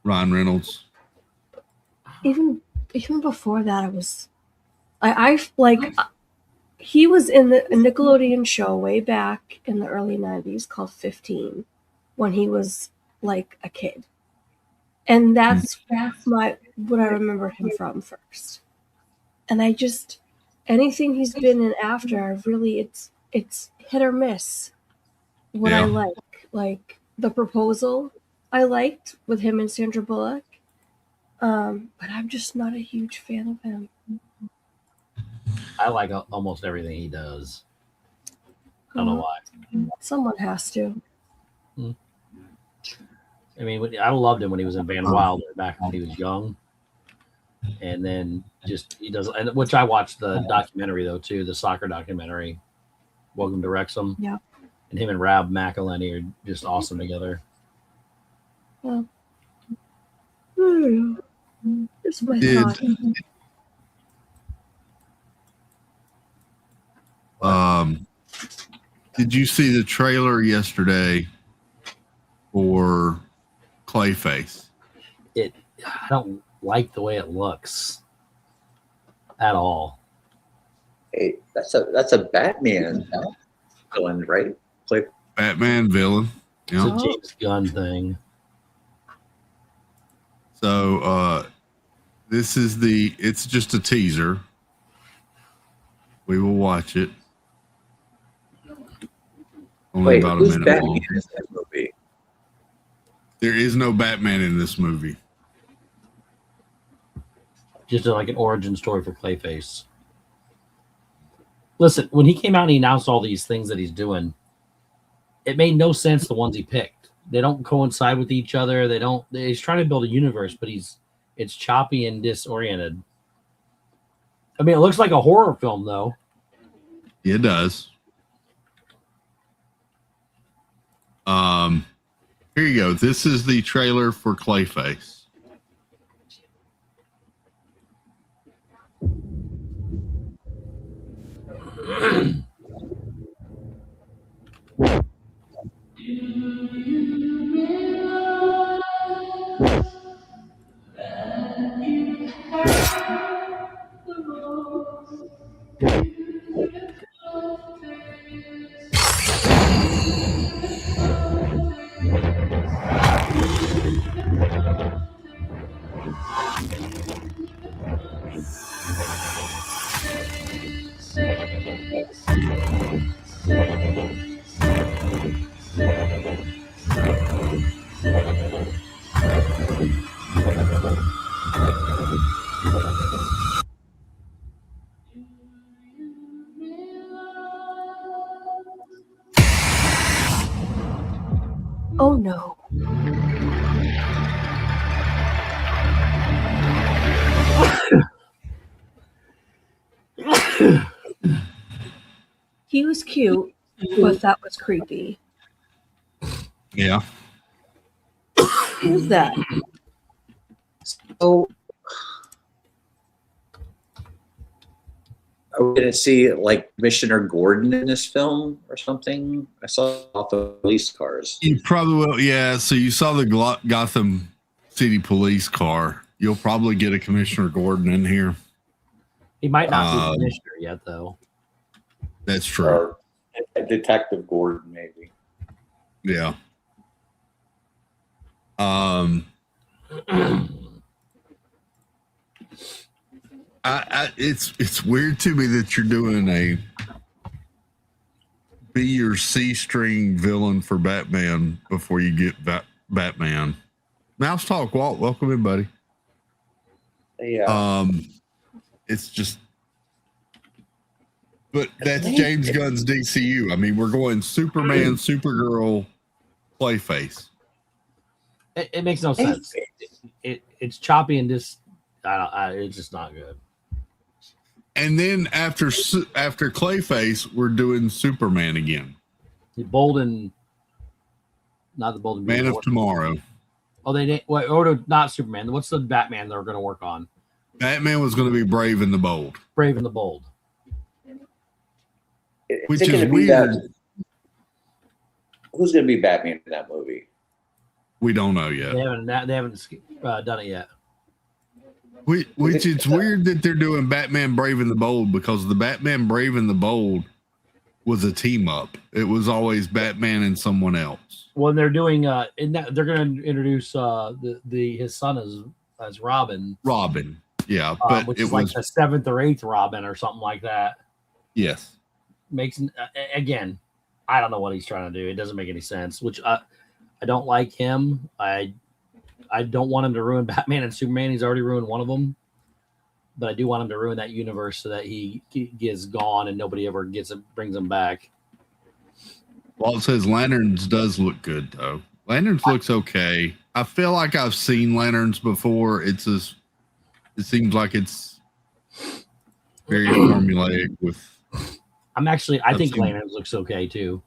Ryan Reynolds. Even before that, it was. I like. He was in a Nickelodeon show way back in the early 90s called 15 when he was like a kid. And that's what I remember him from first. And I just anything he's been in after, really it's hit or miss. What I like The Proposal, I liked with him and Sandra Bullock. But I'm just not a huge fan of him. I like almost everything he does. I don't know why. Someone has to. I mean, I loved him when he was in Van Wilder back when he was young. And then he does, and which I watched the documentary though too, the soccer documentary, Welcome to Wrexham. Yeah. And him and Rab McElhenney are just awesome together. Well, here's my thought. Did you see the trailer yesterday for Clayface? I don't like the way it looks at all. Hey, that's a Batman villain, right? Batman villain. Yeah. It's a James Gunn thing. So it's just a teaser. We will watch it. Only about who's a minute Batman long. in that movie? There is no Batman in this movie. Just like an origin story for Clayface. Listen, when he came out and he announced all these things that he's doing, it made no sense. The ones he picked, they don't coincide with each other. They don't. He's trying to build a universe, but it's choppy and disoriented. I mean, it looks like a horror film, though. It does. Here you go. This is the trailer for Clayface. Oh no. He was cute, but that was creepy. Yeah. Who's that? So are we gonna see like Commissioner Gordon in this film or something? I saw off the police cars. You probably will. Yeah. So you saw the Gotham City police car. You'll probably get a Commissioner Gordon in here. He might not be the commissioner yet, though. That's true. Or Detective Gordon, maybe. Yeah. It's weird to me that you're doing a B or C string villain for Batman before you get Batman. Mouse Talk, Walt, welcome in, buddy. Yeah. It's just, but that's James Gunn's DCU. I mean, we're going Superman, Supergirl, Clayface. It makes no sense. It's choppy and just it's just not good. And then after Clayface, we're doing Superman again. The Bolden, not the Bolden. Man of Tomorrow. Oh, they didn't. Or not Superman. What's the Batman they're going to work on? Batman was going to be Brave and the Bold. Brave and the Bold. Which is weird. Who's going to be Batman in that movie? We don't know yet. They haven't done it yet. Which it's weird that they're doing Batman Brave and the Bold, because the Batman Brave and the Bold was a team up. It was always Batman and someone else. Well, they're doing they're going to introduce his son as Robin. Robin, yeah, but which it is was like the 7th or 8th Robin or something like that. Yes. Makes again, I don't know what he's trying to do. It doesn't make any sense. Which I don't like him. I don't want him to ruin Batman and Superman. He's already ruined one of them. But I do want him to ruin that universe so that he gets gone and nobody ever brings him back. Well, it says Lanterns does look good, though. Lanterns looks okay. I feel like I've seen Lanterns before. It seems like it's very formulaic with... I think Lanterns looks okay, too.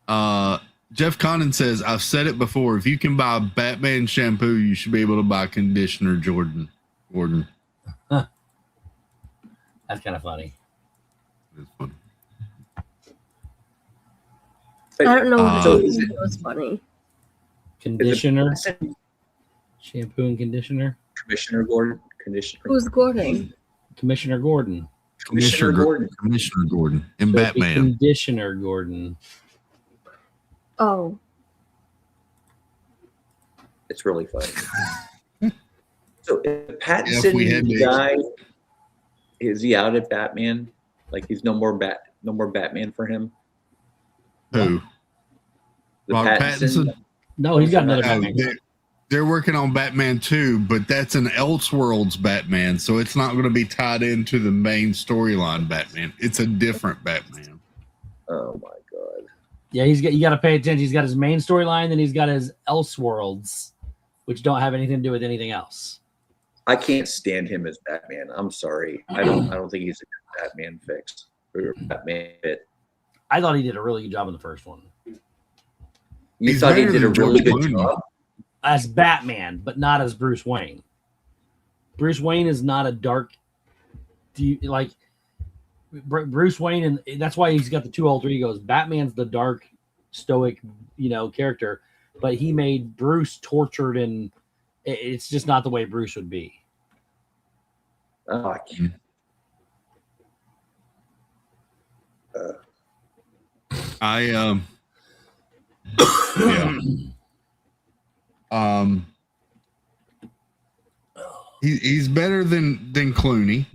Jeff Connon says, I've said it before. If you can buy Batman shampoo, you should be able to buy conditioner, Gordon. Huh. That's kind of funny. That's funny. I don't know So if is it was funny. Conditioner? Shampoo and conditioner? Commissioner Gordon? Conditioner. Who's Gordon? Commissioner Gordon. Commissioner Gordon. And So it'd be Batman. Conditioner Gordon. Oh. It's really funny. So if Pattinson Yeah, if we had guy, is he out at Batman? Like he's no more Batman for him? Who? The Robert Pattinson? No, he's got another Batman. They're working on Batman 2, but that's an Elseworlds Batman, so it's not going to be tied into the main storyline Batman. It's a different Batman. Oh my god. Yeah, you got to pay attention. He's got his main storyline, then he's got his Elseworlds, which don't have anything to do with anything else. I can't stand him as Batman. I'm sorry. I don't think he's a good Batman fix or Batman fit. I thought he did a really good job in the first one. You thought he did a really good job as Batman, but not as Bruce Wayne. Bruce Wayne is not a dark, like Bruce Wayne, and that's why he's got the two alter egos. Batman's the dark, stoic, character, but he made Bruce tortured, and it's just not the way Bruce would be. Oh, I can't. He's better than Clooney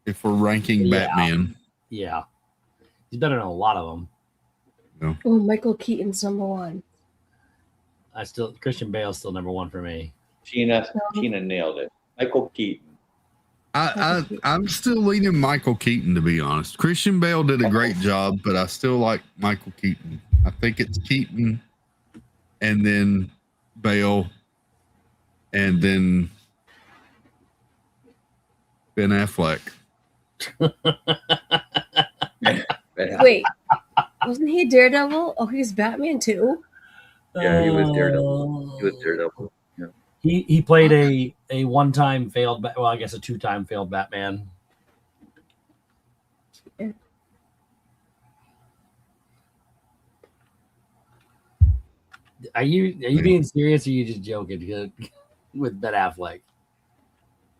if we're ranking Batman. Yeah, he's better than a lot of them. No. Oh, Michael Keaton's number one. Christian Bale's still number one for me. Tina nailed it. Michael Keaton. I'm still leaning Michael Keaton, to be honest. Christian Bale did a great job, but I still like Michael Keaton. I think it's Keaton, and then Bale, and then Ben Affleck. Wait, wasn't he Daredevil? Oh, he's Batman too. Yeah, he was Daredevil. Yeah. He played a one-time failed, well, I guess a two-time failed Batman. Yeah. Are you being serious, or are you just joking with Ben Affleck?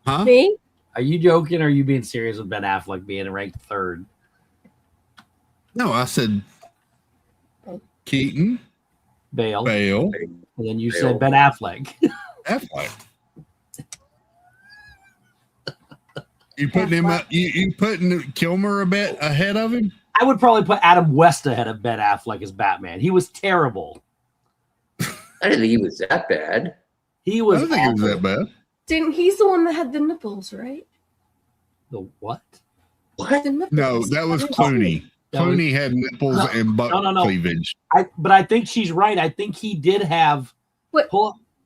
Huh? Me? Are you joking, or are you being serious with Ben Affleck being ranked third? No, I said Keaton, Bale, and then you said Ben Affleck. Affleck. You putting him up? You putting Kilmer a bit ahead of him? I would probably put Adam West ahead of Ben Affleck as Batman. He was terrible. I didn't think he was that bad. He was. I don't think he was that bad. He's the one that had the nipples, right? The what? What? The nipples. No, that was Clooney. Clooney had nipples and butt cleavage. But I think she's right. I think he did have. What?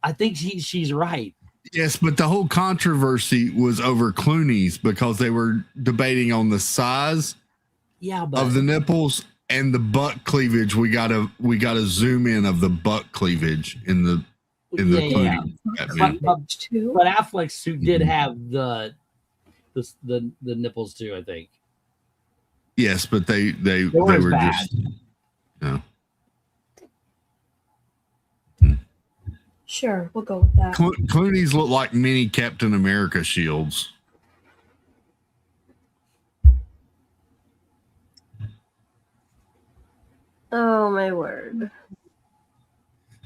I think she's right. Yes, but the whole controversy was over Clooney's because they were debating on the size of the nipples and the butt cleavage. We gotta zoom in of the butt cleavage in the Clooney. But Affleck's suit did have the nipples too, I think. Yes, but they were bad. just no. Sure, we'll go with that. Clooney's look like mini Captain America shields. Oh my word.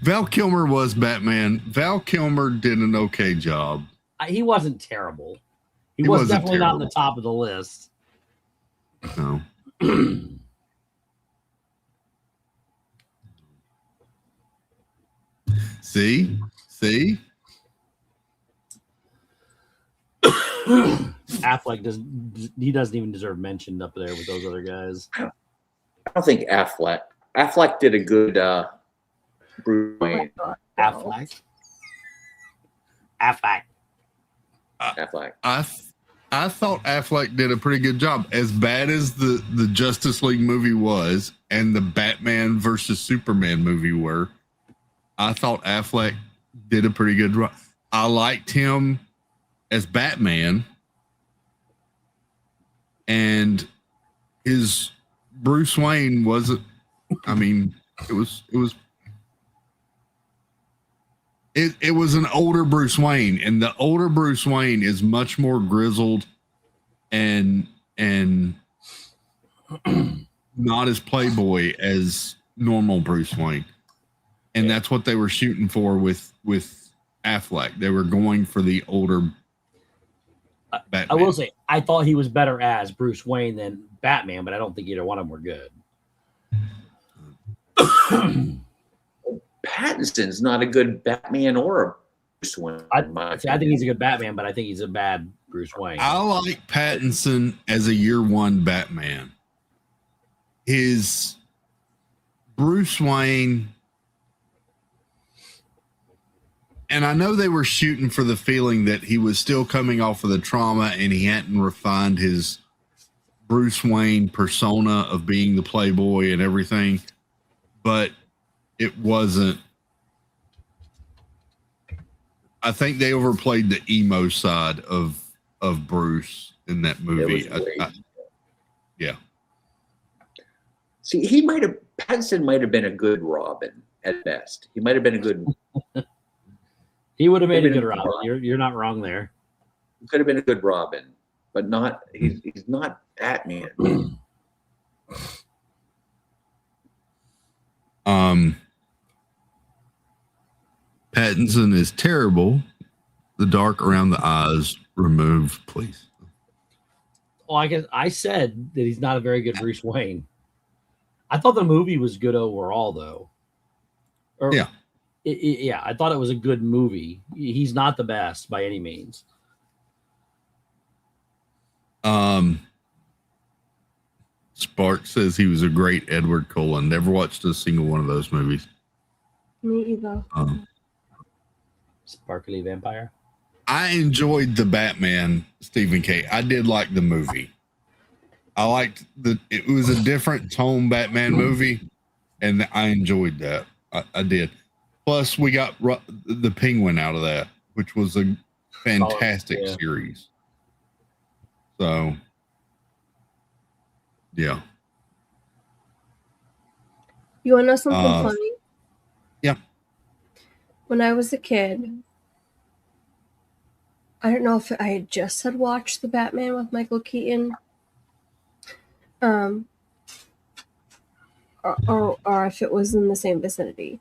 Val Kilmer was Batman. Val Kilmer did an okay job. He wasn't terrible. He was definitely not on the top of the list. No. See? Affleck doesn't even deserve mention up there with those other guys. I don't think Affleck did a good Bruce Wayne. Affleck. I thought Affleck did a pretty good job. As bad as the Justice League movie was and the Batman versus Superman movie were, I thought Affleck did a pretty good job. I liked him as Batman, and his Bruce Wayne wasn't. I mean, it was an older Bruce Wayne, and the older Bruce Wayne is much more grizzled and not as playboy as normal Bruce Wayne. And that's what they were shooting for with Affleck. They were going for the older Batman. I will say, I thought he was better as Bruce Wayne than Batman, but I don't think either one of them were good. Pattinson's not a good Batman or a Bruce Wayne. I think he's a good Batman, but I think he's a bad Bruce Wayne. I like Pattinson as a year one Batman. his Bruce Wayne, and I know they were shooting for the feeling that he was still coming off of the trauma and he hadn't refined his Bruce Wayne persona of being the playboy and everything, but it wasn't. I think they overplayed the emo side of Bruce in that movie. Yeah. See, Pattinson might have been a good Robin at best. He might have been a good. He would have made a good Robin. You're not wrong there. He could have been a good Robin, but not. He's not Batman. Pattinson is terrible. The dark around the eyes removed, please. Well, I guess I said that he's not a very good Bruce Wayne. I thought the movie was good overall, though. Yeah. Yeah, I thought it was a good movie. He's not the best by any means. Spark says he was a great Edward Cullen. Never watched a single one of those movies. Me either. Sparkly vampire. I enjoyed the Batman Stephen King. I did like the movie. I liked it was a different tone Batman movie, and I enjoyed that. I did. Plus, we got the Penguin out of that, which was a fantastic series. So, yeah. You want to know something funny? Yeah. When I was a kid, I don't know if I had just had watched The Batman with Michael Keaton, or if it was in the same vicinity.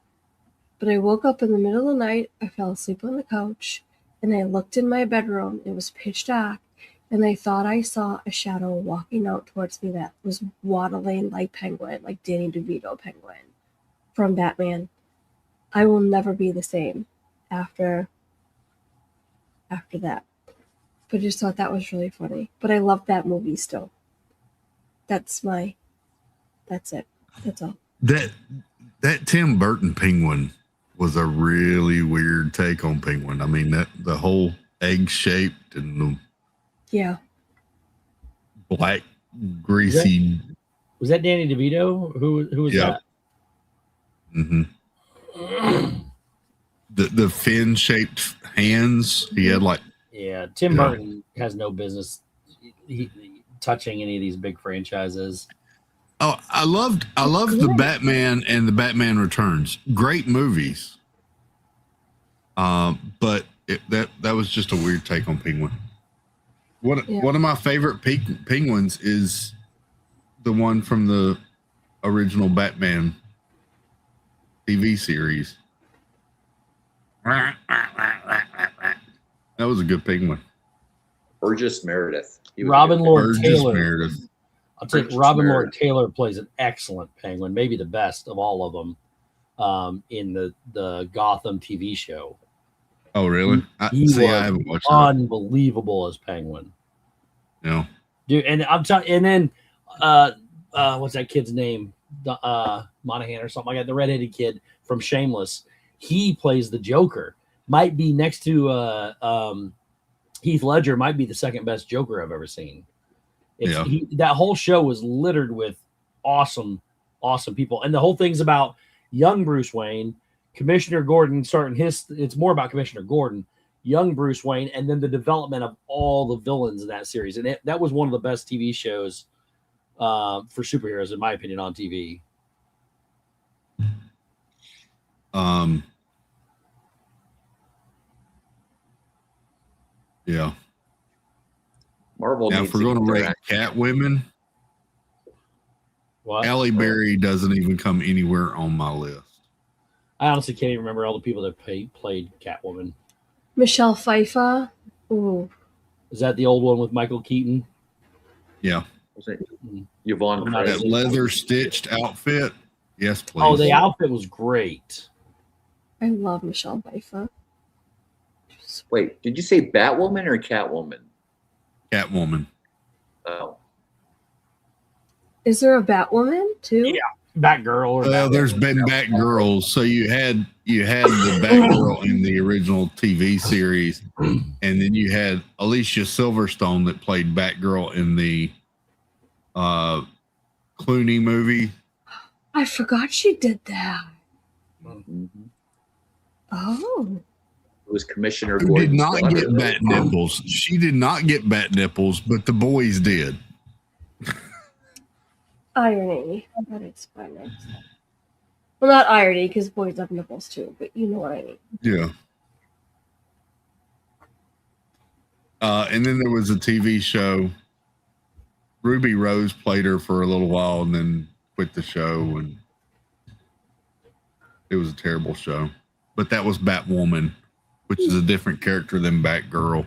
But I woke up in the middle of the night, I fell asleep on the couch, and I looked in my bedroom. It was pitch dark, and I thought I saw a shadow walking out towards me that was waddling like Penguin, like Danny DeVito Penguin from Batman. I will never be the same after that. But I just thought that was really funny. But I love that movie still. That's it. That's all. That Tim Burton Penguin was a really weird take on Penguin. I mean, that the whole egg shaped and the black greasy. Was that Danny DeVito? Who was that? Mm-hmm. The fin shaped hands. He had like. Yeah, Tim Burton has no business touching any of these big franchises. Oh, I loved the Batman and the Batman Returns. Great movies. But that was just a weird take on Penguin. One of my favorite penguins is the one from the original Batman TV series. That was a good penguin. Burgess Meredith. Robin Lord Taylor. Meredith. I'll take Robin Lord Taylor plays an excellent penguin, maybe the best of all of them in the Gotham TV show. Oh, really? I haven't watched that. Unbelievable as Penguin. No. Dude, and I'm telling and then what's that kid's name? Monahan or something like that, the redheaded kid from Shameless. He plays the Joker. Might be next to Heath Ledger, might be the second best Joker I've ever seen. That whole show was littered with awesome people. And the whole thing's about young Bruce Wayne, Commissioner Gordon starting it's more about Commissioner Gordon, young Bruce Wayne, and then the development of all the villains in that series. And that was one of the best TV shows for superheroes, in my opinion, on TV. Yeah. Marvel. Now, if we're going to rate Catwomen, Halle Berry doesn't even come anywhere on my list. I honestly can't even remember all the people that played Catwoman. Michelle Pfeiffer. Ooh. Is that the old one with Michael Keaton? Yeah. Was it Yvonne? That leather stitched outfit. Yes, please. Oh, the outfit was great. I love Michelle Pfeiffer. Wait, did you say Batwoman or Catwoman? Catwoman. Oh. Is there a Batwoman too? Yeah. Batgirl. Or Well, Batgirl. there's been Batgirls. So you had the Batgirl in the original TV series, and then you had Alicia Silverstone that played Batgirl in the Clooney movie. I forgot she did that. Mhm. Oh. It was Commissioner Who Gordon's did not daughter. get bat nipples. She did not get bat nipples, but the boys did. Irony. That explains it. Well, not irony, because boys have nipples too, but you know what I mean. Yeah. And then there was a TV show. Ruby Rose played her for a little while and then quit the show, and it was a terrible show. But that was Batwoman, which is a different character than Batgirl.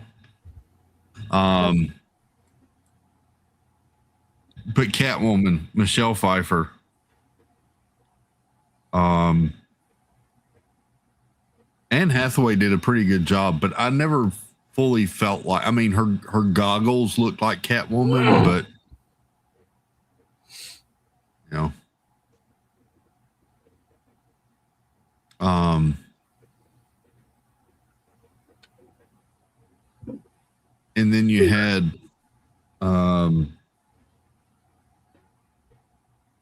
But Catwoman, Michelle Pfeiffer. Anne Hathaway did a pretty good job, but I never fully felt like, I mean, her goggles looked like Catwoman, but you know. And then you had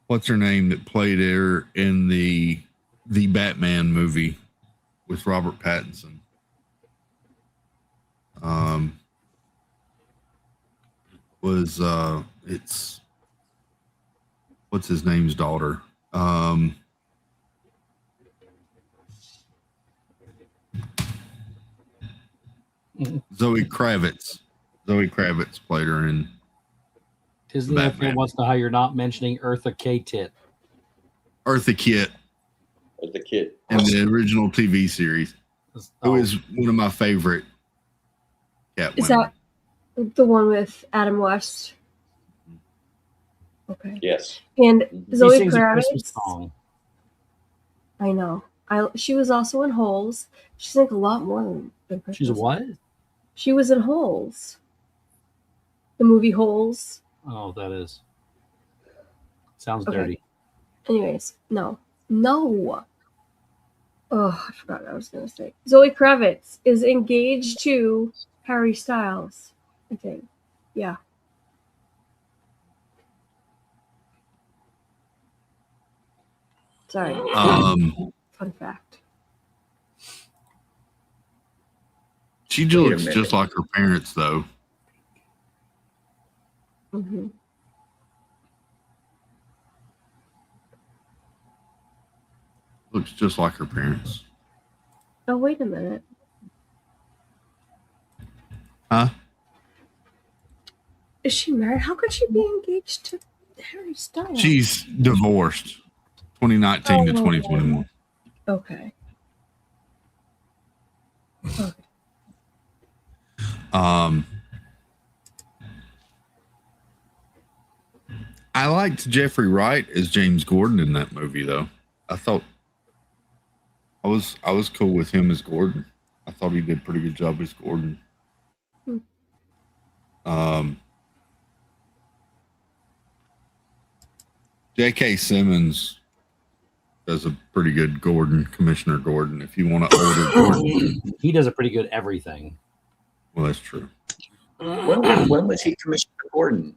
what's her name that played her in the Batman movie with Robert Pattinson. It's what's his name's daughter? Zoe Kravitz. Zoe Kravitz played her in Disney Batman. wants to know how you're not mentioning Eartha Kitt. Eartha Kitt As a kid. in the original TV series. Who is one of my favorite Catwomen. Is that the one with Adam West? Okay. Yes. And He Zoe sings a Christmas Kravitz. song. I know. She was also in Holes. She's like a lot more than Christmas. She's a what? She was in Holes. The movie Holes. Oh, that is. Sounds Okay. dirty. Anyways, no. Oh, I forgot what I was going to say. Zoe Kravitz is engaged to Harry Styles, I think. Yeah. Sorry. Fun fact. She Wait a looks minute. just like her parents, though. Mm-hmm. Looks just like her parents. Oh, wait a minute. Huh? Is she married? How could she be engaged to Harry Styles? She's divorced. 2019 to 2021. Okay. I liked Jeffrey Wright as James Gordon in that movie, though. I thought I was cool with him as Gordon. I thought he did a pretty good job as Gordon. J.K. Simmons does a pretty good Gordon, Commissioner Gordon. If you want to order Gordon, He does a pretty good everything. well, that's true. When was he Commissioner Gordon?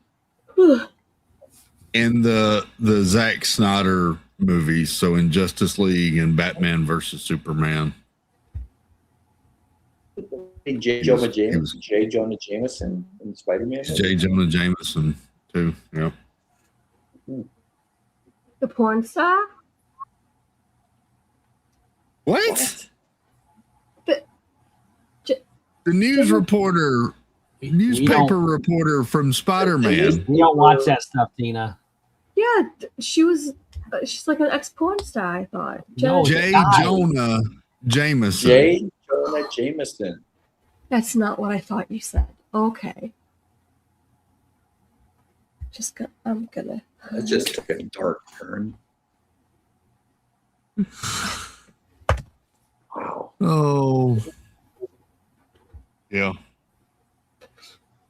In the Zack Snyder movies, so in Justice League and Batman versus Superman. J. He Jonah was- Jameson in Spider-Man? J. Jonah Jameson too. Yeah. The porn star? What? The- The news reporter, newspaper reporter from Spider-Man. We don't watch that stuff, Tina. Yeah, she was. She's like an ex-porn star, I thought. No, J. Guy. Jonah Jameson. J. Jonah Jameson. That's not what I thought you said. Okay. I'm gonna. That just took a dark turn. Wow. Oh. Yeah.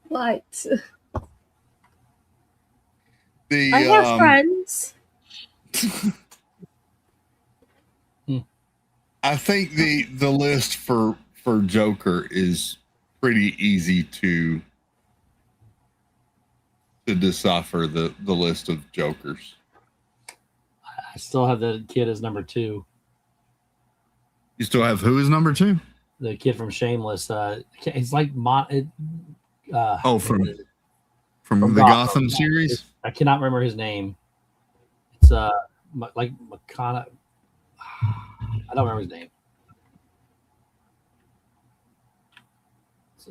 What? I have friends. I think the list for Joker is pretty easy to decipher the list of Jokers. I still have the kid as number 2. You still have who is number 2? The kid from Shameless. It's like from the Gotham series. I cannot remember his name. It's like McConaughey. I don't remember his name. It's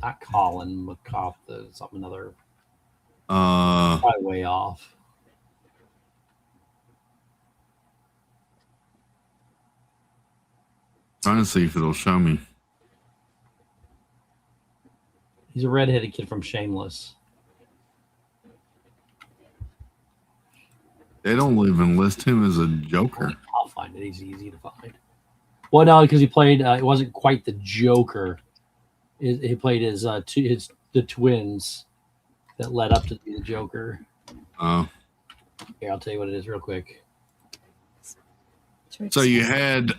not Colin McCoff. Something another. Probably way off. Trying to see if it'll show me. He's a redheaded kid from Shameless. They don't even list him as a Joker. I'll find it. He's easy to find. Well, no, because he played. It wasn't quite the Joker. He played the twins that led up to the Joker. Oh. Here, I'll tell you what it is real quick. So you had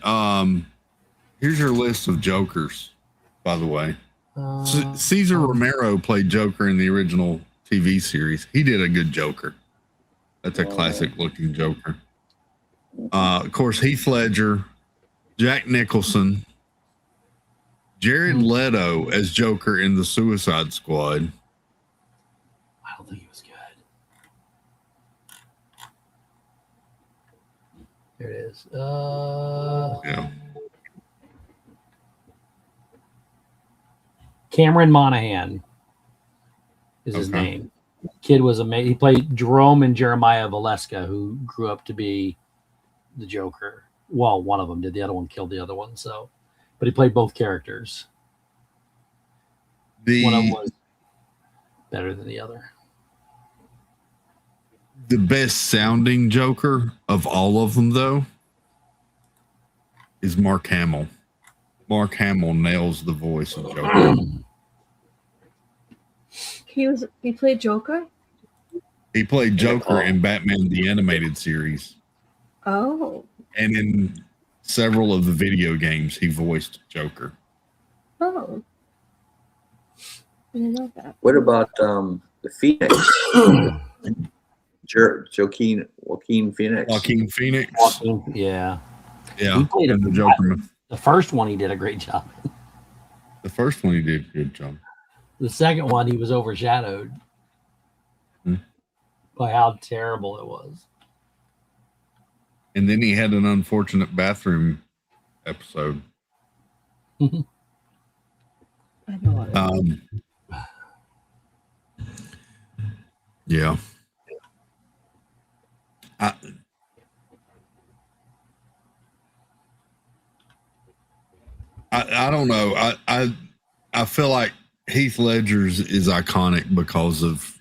here's your list of Jokers, by the way. Cesar Romero played Joker in the original TV series. He did a good Joker. That's a classic looking Joker. Of course, Heath Ledger, Jack Nicholson, Jared Leto as Joker in the Suicide Squad. I don't think he was good. There it is. Yeah. Cameron Monaghan is his name. Kid was amazing. He played Jerome and Jeremiah Valeska, who grew up to be the Joker. Well, one of them did. The other one killed the other one. So, but he played both characters. One of them was better than the other. The best sounding Joker of all of them, though, is Mark Hamill. Mark Hamill nails the voice of Joker. He played Joker? He played Joker in Batman the Animated Series. Oh. And in several of the video games, he voiced Joker. Oh. I didn't know that. What about the Phoenix? Joaquin Phoenix. Joaquin Phoenix. Yeah. Yeah. He played the Joker. The first one, he did a great job. The first one, he did a good job. The second one, he was overshadowed by how terrible it was. And then he had an unfortunate bathroom episode. I know. Yeah. I don't know. I feel like Heath Ledger's is iconic because of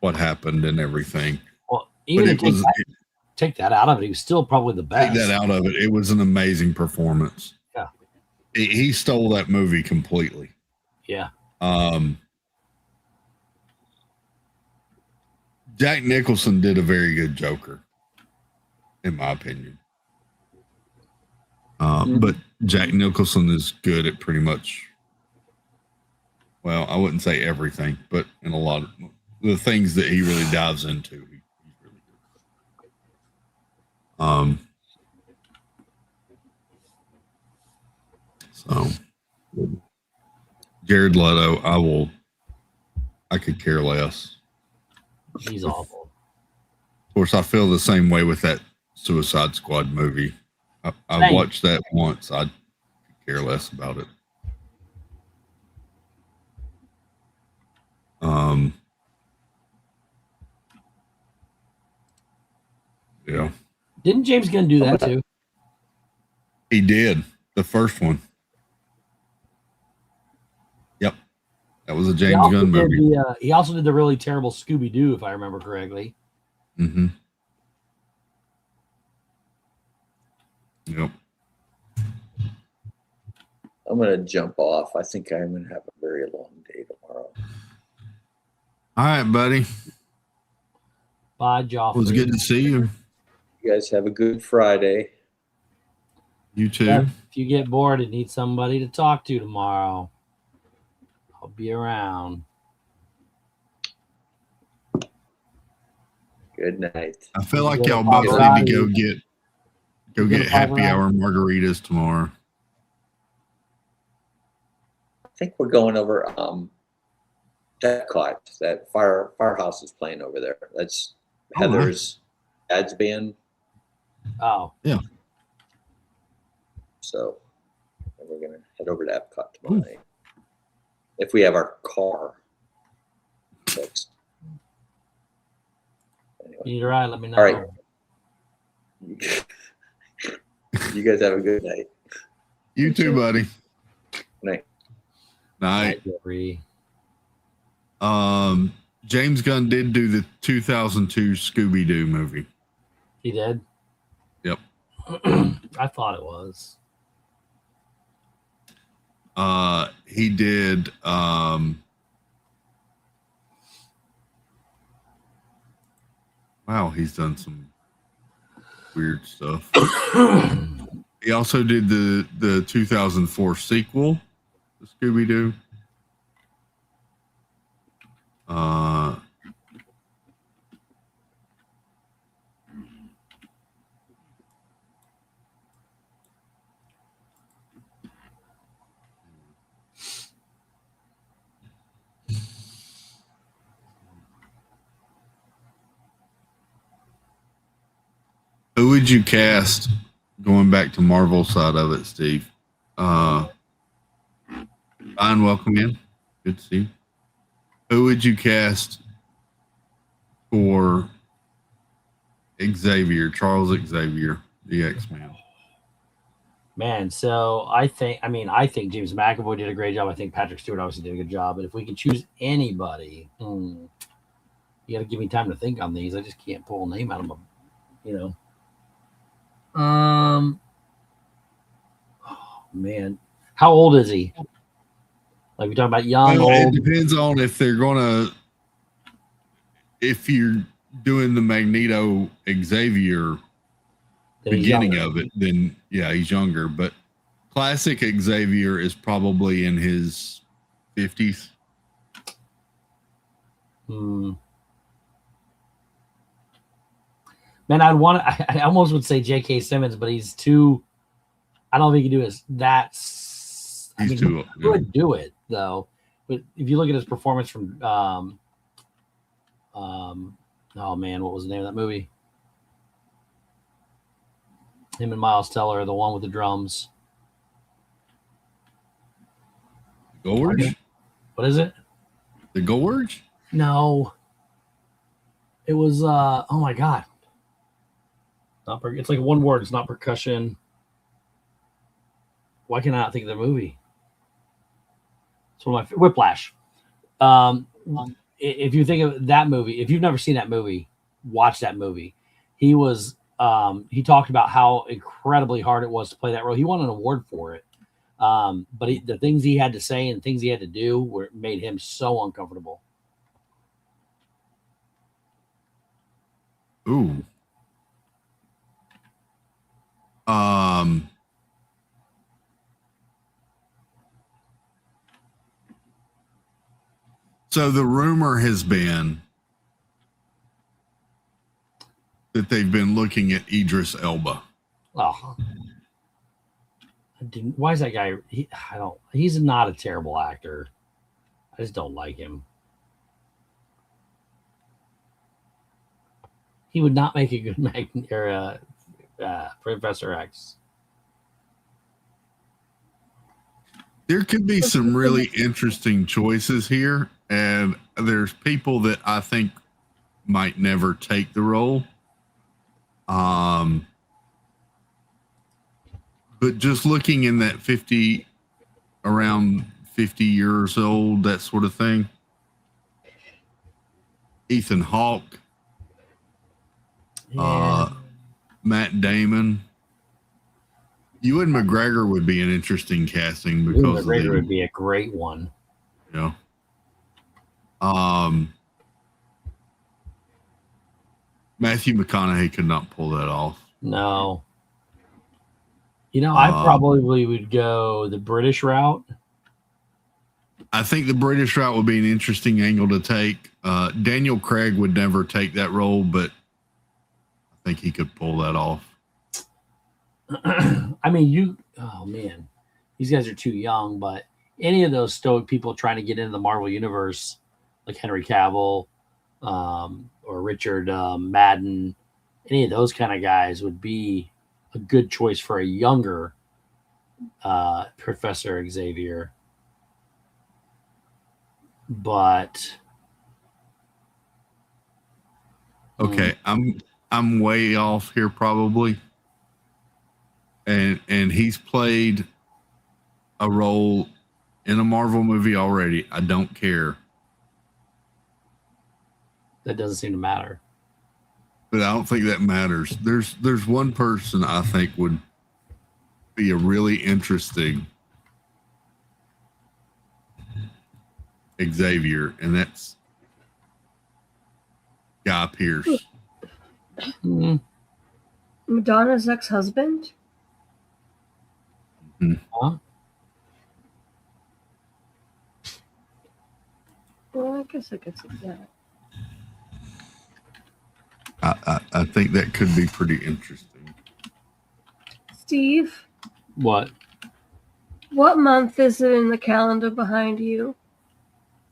what happened and everything. Well, even if take that out of it, he was still probably the best. Take that out of it. It was an amazing performance. Yeah. He stole that movie completely. Yeah. Jack Nicholson did a very good Joker, in my opinion. But Jack Nicholson is good at pretty much, well, I wouldn't say everything, but in a lot of the things that he really dives into, he's really good. So Jared Leto, I could care less. He's awful. Of course, I feel the same way with that Suicide Squad movie. I watched that once. I could care less about it. Yeah. Didn't James Gunn do that too? He did. The first one. Yep. That was a James Gunn movie. He also did the really terrible Scooby-Doo, if I remember correctly. Mm-hmm. Yep. I'm going to jump off. I think I'm going to have a very long day tomorrow. All right, buddy. Bye, Joffrey. It was good to see you. You guys have a good Friday. You too. Yep. If you get bored and need somebody to talk to tomorrow, I'll be around. Good night. I feel like Good y'all both night. need to go get happy hour margaritas tomorrow. I think we're going over Epcot. That Firehouse is playing over there. That's Heather's dad's band. Oh. Yeah. So we're gonna head over to Epcot tomorrow night. If we have our car fixed. Anyway. You need a ride, let me know. All right. You guys have a good night. You too, buddy. Night. Night. Jeffrey. James Gunn did do the 2002 Scooby-Doo movie. He did? Yep. I thought it was. He did wow, he's done some weird stuff. He also did the 2004 sequel, the Scooby-Doo. Who would you cast going back to Marvel side of it, Steve? Fine, welcome in. Good to see you. Who would you cast for Xavier, Charles Xavier, the X-Man? Man, so I think James McAvoy did a great job. I think Patrick Stewart obviously did a good job. But if we could choose anybody, you got to give me time to think on these. I just can't pull a name out of my, Oh man, how old is he? Like, we talking about young, Well, old? it depends on if they're gonna. If you're doing the Magneto Xavier beginning of it, then yeah, he's younger. But classic Xavier is probably in his 50s. Man, I almost would say J.K. Simmons, but he's too. I don't think he can do it. He would do it though. But if you look at his performance from, oh man, what was the name of that movie? Him and Miles Teller, the one with the drums. Gorge? What is it? The Gorge? No. It was oh my god. It's like one word. It's not percussion. Why can I not think of the movie? It's one of my Whiplash. If you think of that movie, if you've never seen that movie, watch that movie. He talked about how incredibly hard it was to play that role. He won an award for it. But the things he had to say and things he had to do made him so uncomfortable. Ooh. So the rumor has been that they've been looking at Idris Elba. Oh, why is that guy? He's not a terrible actor. I just don't like him. He would not make a good Professor X. There could be some really interesting choices here, and there's people that I think might never take the role. But just looking in that around 50 years old, that sort of thing. Ethan Hawke, Matt Damon. Ewan McGregor would be an interesting casting because McGregor would be a great one. Yeah. Matthew McConaughey could not pull that off. No. I probably would go the British route. I think the British route would be an interesting angle to take. Daniel Craig would never take that role, but I think he could pull that off. I mean, oh man, these guys are too young, but any of those stoic people trying to get into the Marvel universe, like Henry Cavill or Richard Madden, any of those kind of guys would be a good choice for a younger Professor Xavier. But okay, I'm way off here probably. And he's played a role in a Marvel movie already. I don't care. That doesn't seem to matter. But I don't think that matters. There's one person I think would be a really interesting Xavier, and that's Guy Pearce. Madonna's ex-husband? Huh? Well, I guess I could see that. I think that could be pretty interesting. Steve, What? what month is it in the calendar behind you?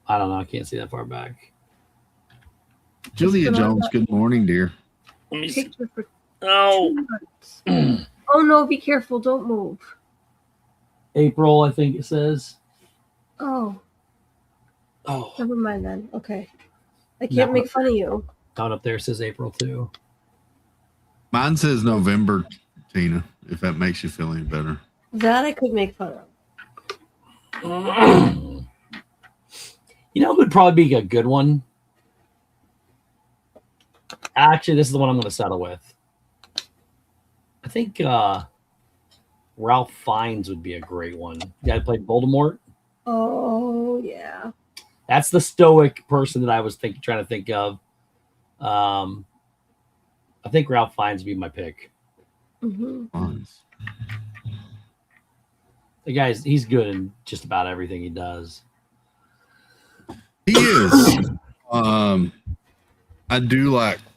I don't know. I can't see that far back. Julia Jones, good morning, dear. Picture for Oh, 2 months. Oh no, be careful, don't move. April, I think it says. Oh, Oh, never mind then. Okay. I can't make fun of you. down up there says April too. Mine says November, Tina, if that makes you feel any better. That I could make fun of. Who would probably be a good one? Actually, this is the one I'm going to settle with. I think Ralph Fiennes would be a great one. The guy who played Voldemort. Oh yeah. That's the stoic person that I was trying to think of. I think Ralph Fiennes would be my pick. Mm-hmm. The guy's he's good in just about everything he does. He is. I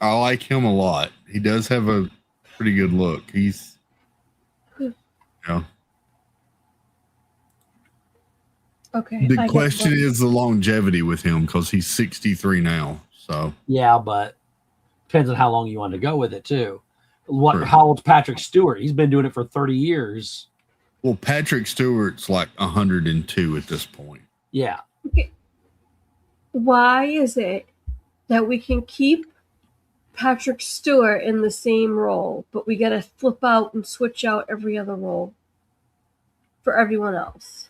like him a lot. He does have a pretty good look. He's Okay. The question is the longevity with him because he's 63 now. So yeah, but depends on how long you want to go with it too. True. How old's Patrick Stewart? He's been doing it for 30 years. Well, Patrick Stewart's like 102 at this point. Yeah. Okay. Why is it that we can keep Patrick Stewart in the same role, but we got to flip out and switch out every other role for everyone else?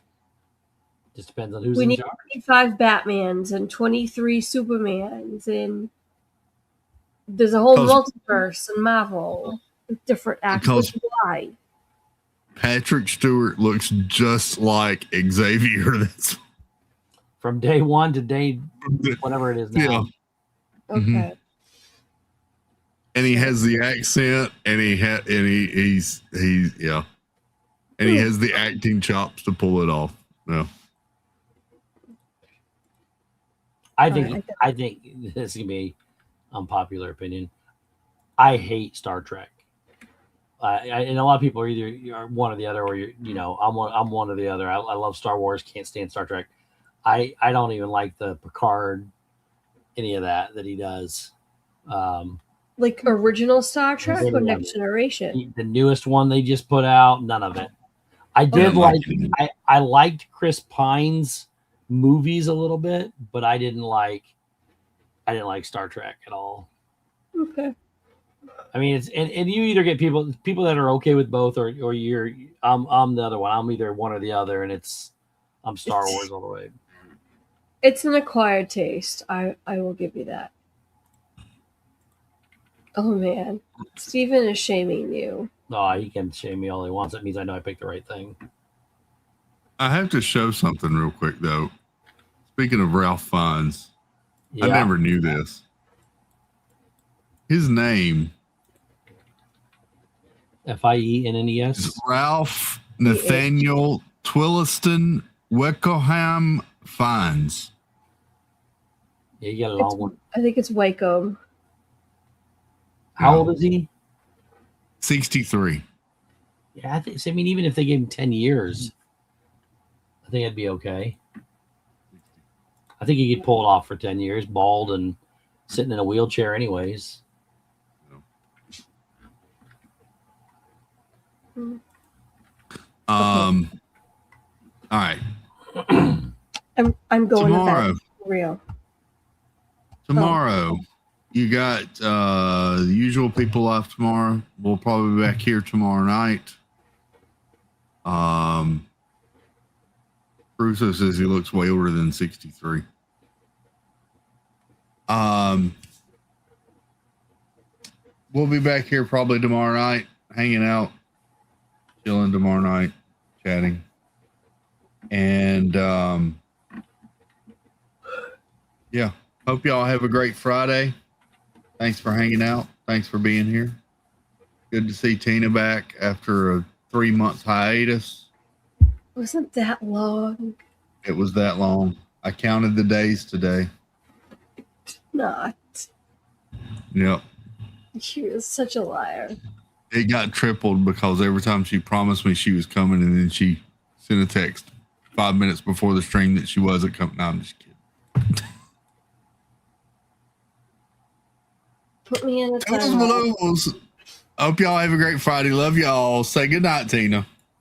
Just depends on who's We in need charge. 25 Batmans and 23 Supermans, and there's a whole multiverse in Marvel with different actors. Why? Patrick Stewart looks just like Xavier. That's From day one to day whatever it is now. yeah. Okay. Mm-hmm. And he has the accent, and he has the acting chops to pull it off. Yeah. I think this is gonna be unpopular opinion. I hate Star Trek. And a lot of people are either you're one or the other, or I'm one or the other. I love Star Wars, can't stand Star Trek. I don't even like the Picard, any of that he does. Like original Star Trek or Anyone. Next Generation? The newest one they just put out, none of it. I liked Chris Pine's movies a little bit, but I didn't like Star Trek at all. Okay. I mean, it's and you either get people that are okay with both, or you're I'm the other one. I'm either one or the other, and I'm Star Wars all the way. It's an acquired taste. I will give you that. Oh man, Steven is shaming you. No, he can shame me all he wants. That means I know I picked the right thing. I have to show something real quick though. Speaking of Ralph Fiennes, Yeah. I never knew this. His name Fiennes. is Ralph Nathaniel Twilliston Wickham Fines. Yeah, you got a long one. I think it's Waco. How old is he? 63. Yeah, I mean, even if they gave him 10 years, I think it'd be okay. I think he could pull it off for 10 years, bald and sitting in a wheelchair anyways. All right. I'm going Tomorrow. to bed. For real. Tomorrow, you got the usual people off tomorrow. We'll probably be back here tomorrow night. Russo says he looks way older than 63. We'll be back here probably tomorrow night, hanging out, chilling tomorrow night, chatting. And yeah, hope y'all have a great Friday. Thanks for hanging out. Thanks for being here. Good to see Tina back after a 3-month hiatus. Wasn't that long? It was that long. I counted the days today. Not. Yep. She was such a liar. It got tripled because every time she promised me she was coming and then she sent a text 5 minutes before the stream that she wasn't coming. No, I'm just kidding. Put me in a Hope y'all have a great Friday. Love y'all. Say goodnight, Tina.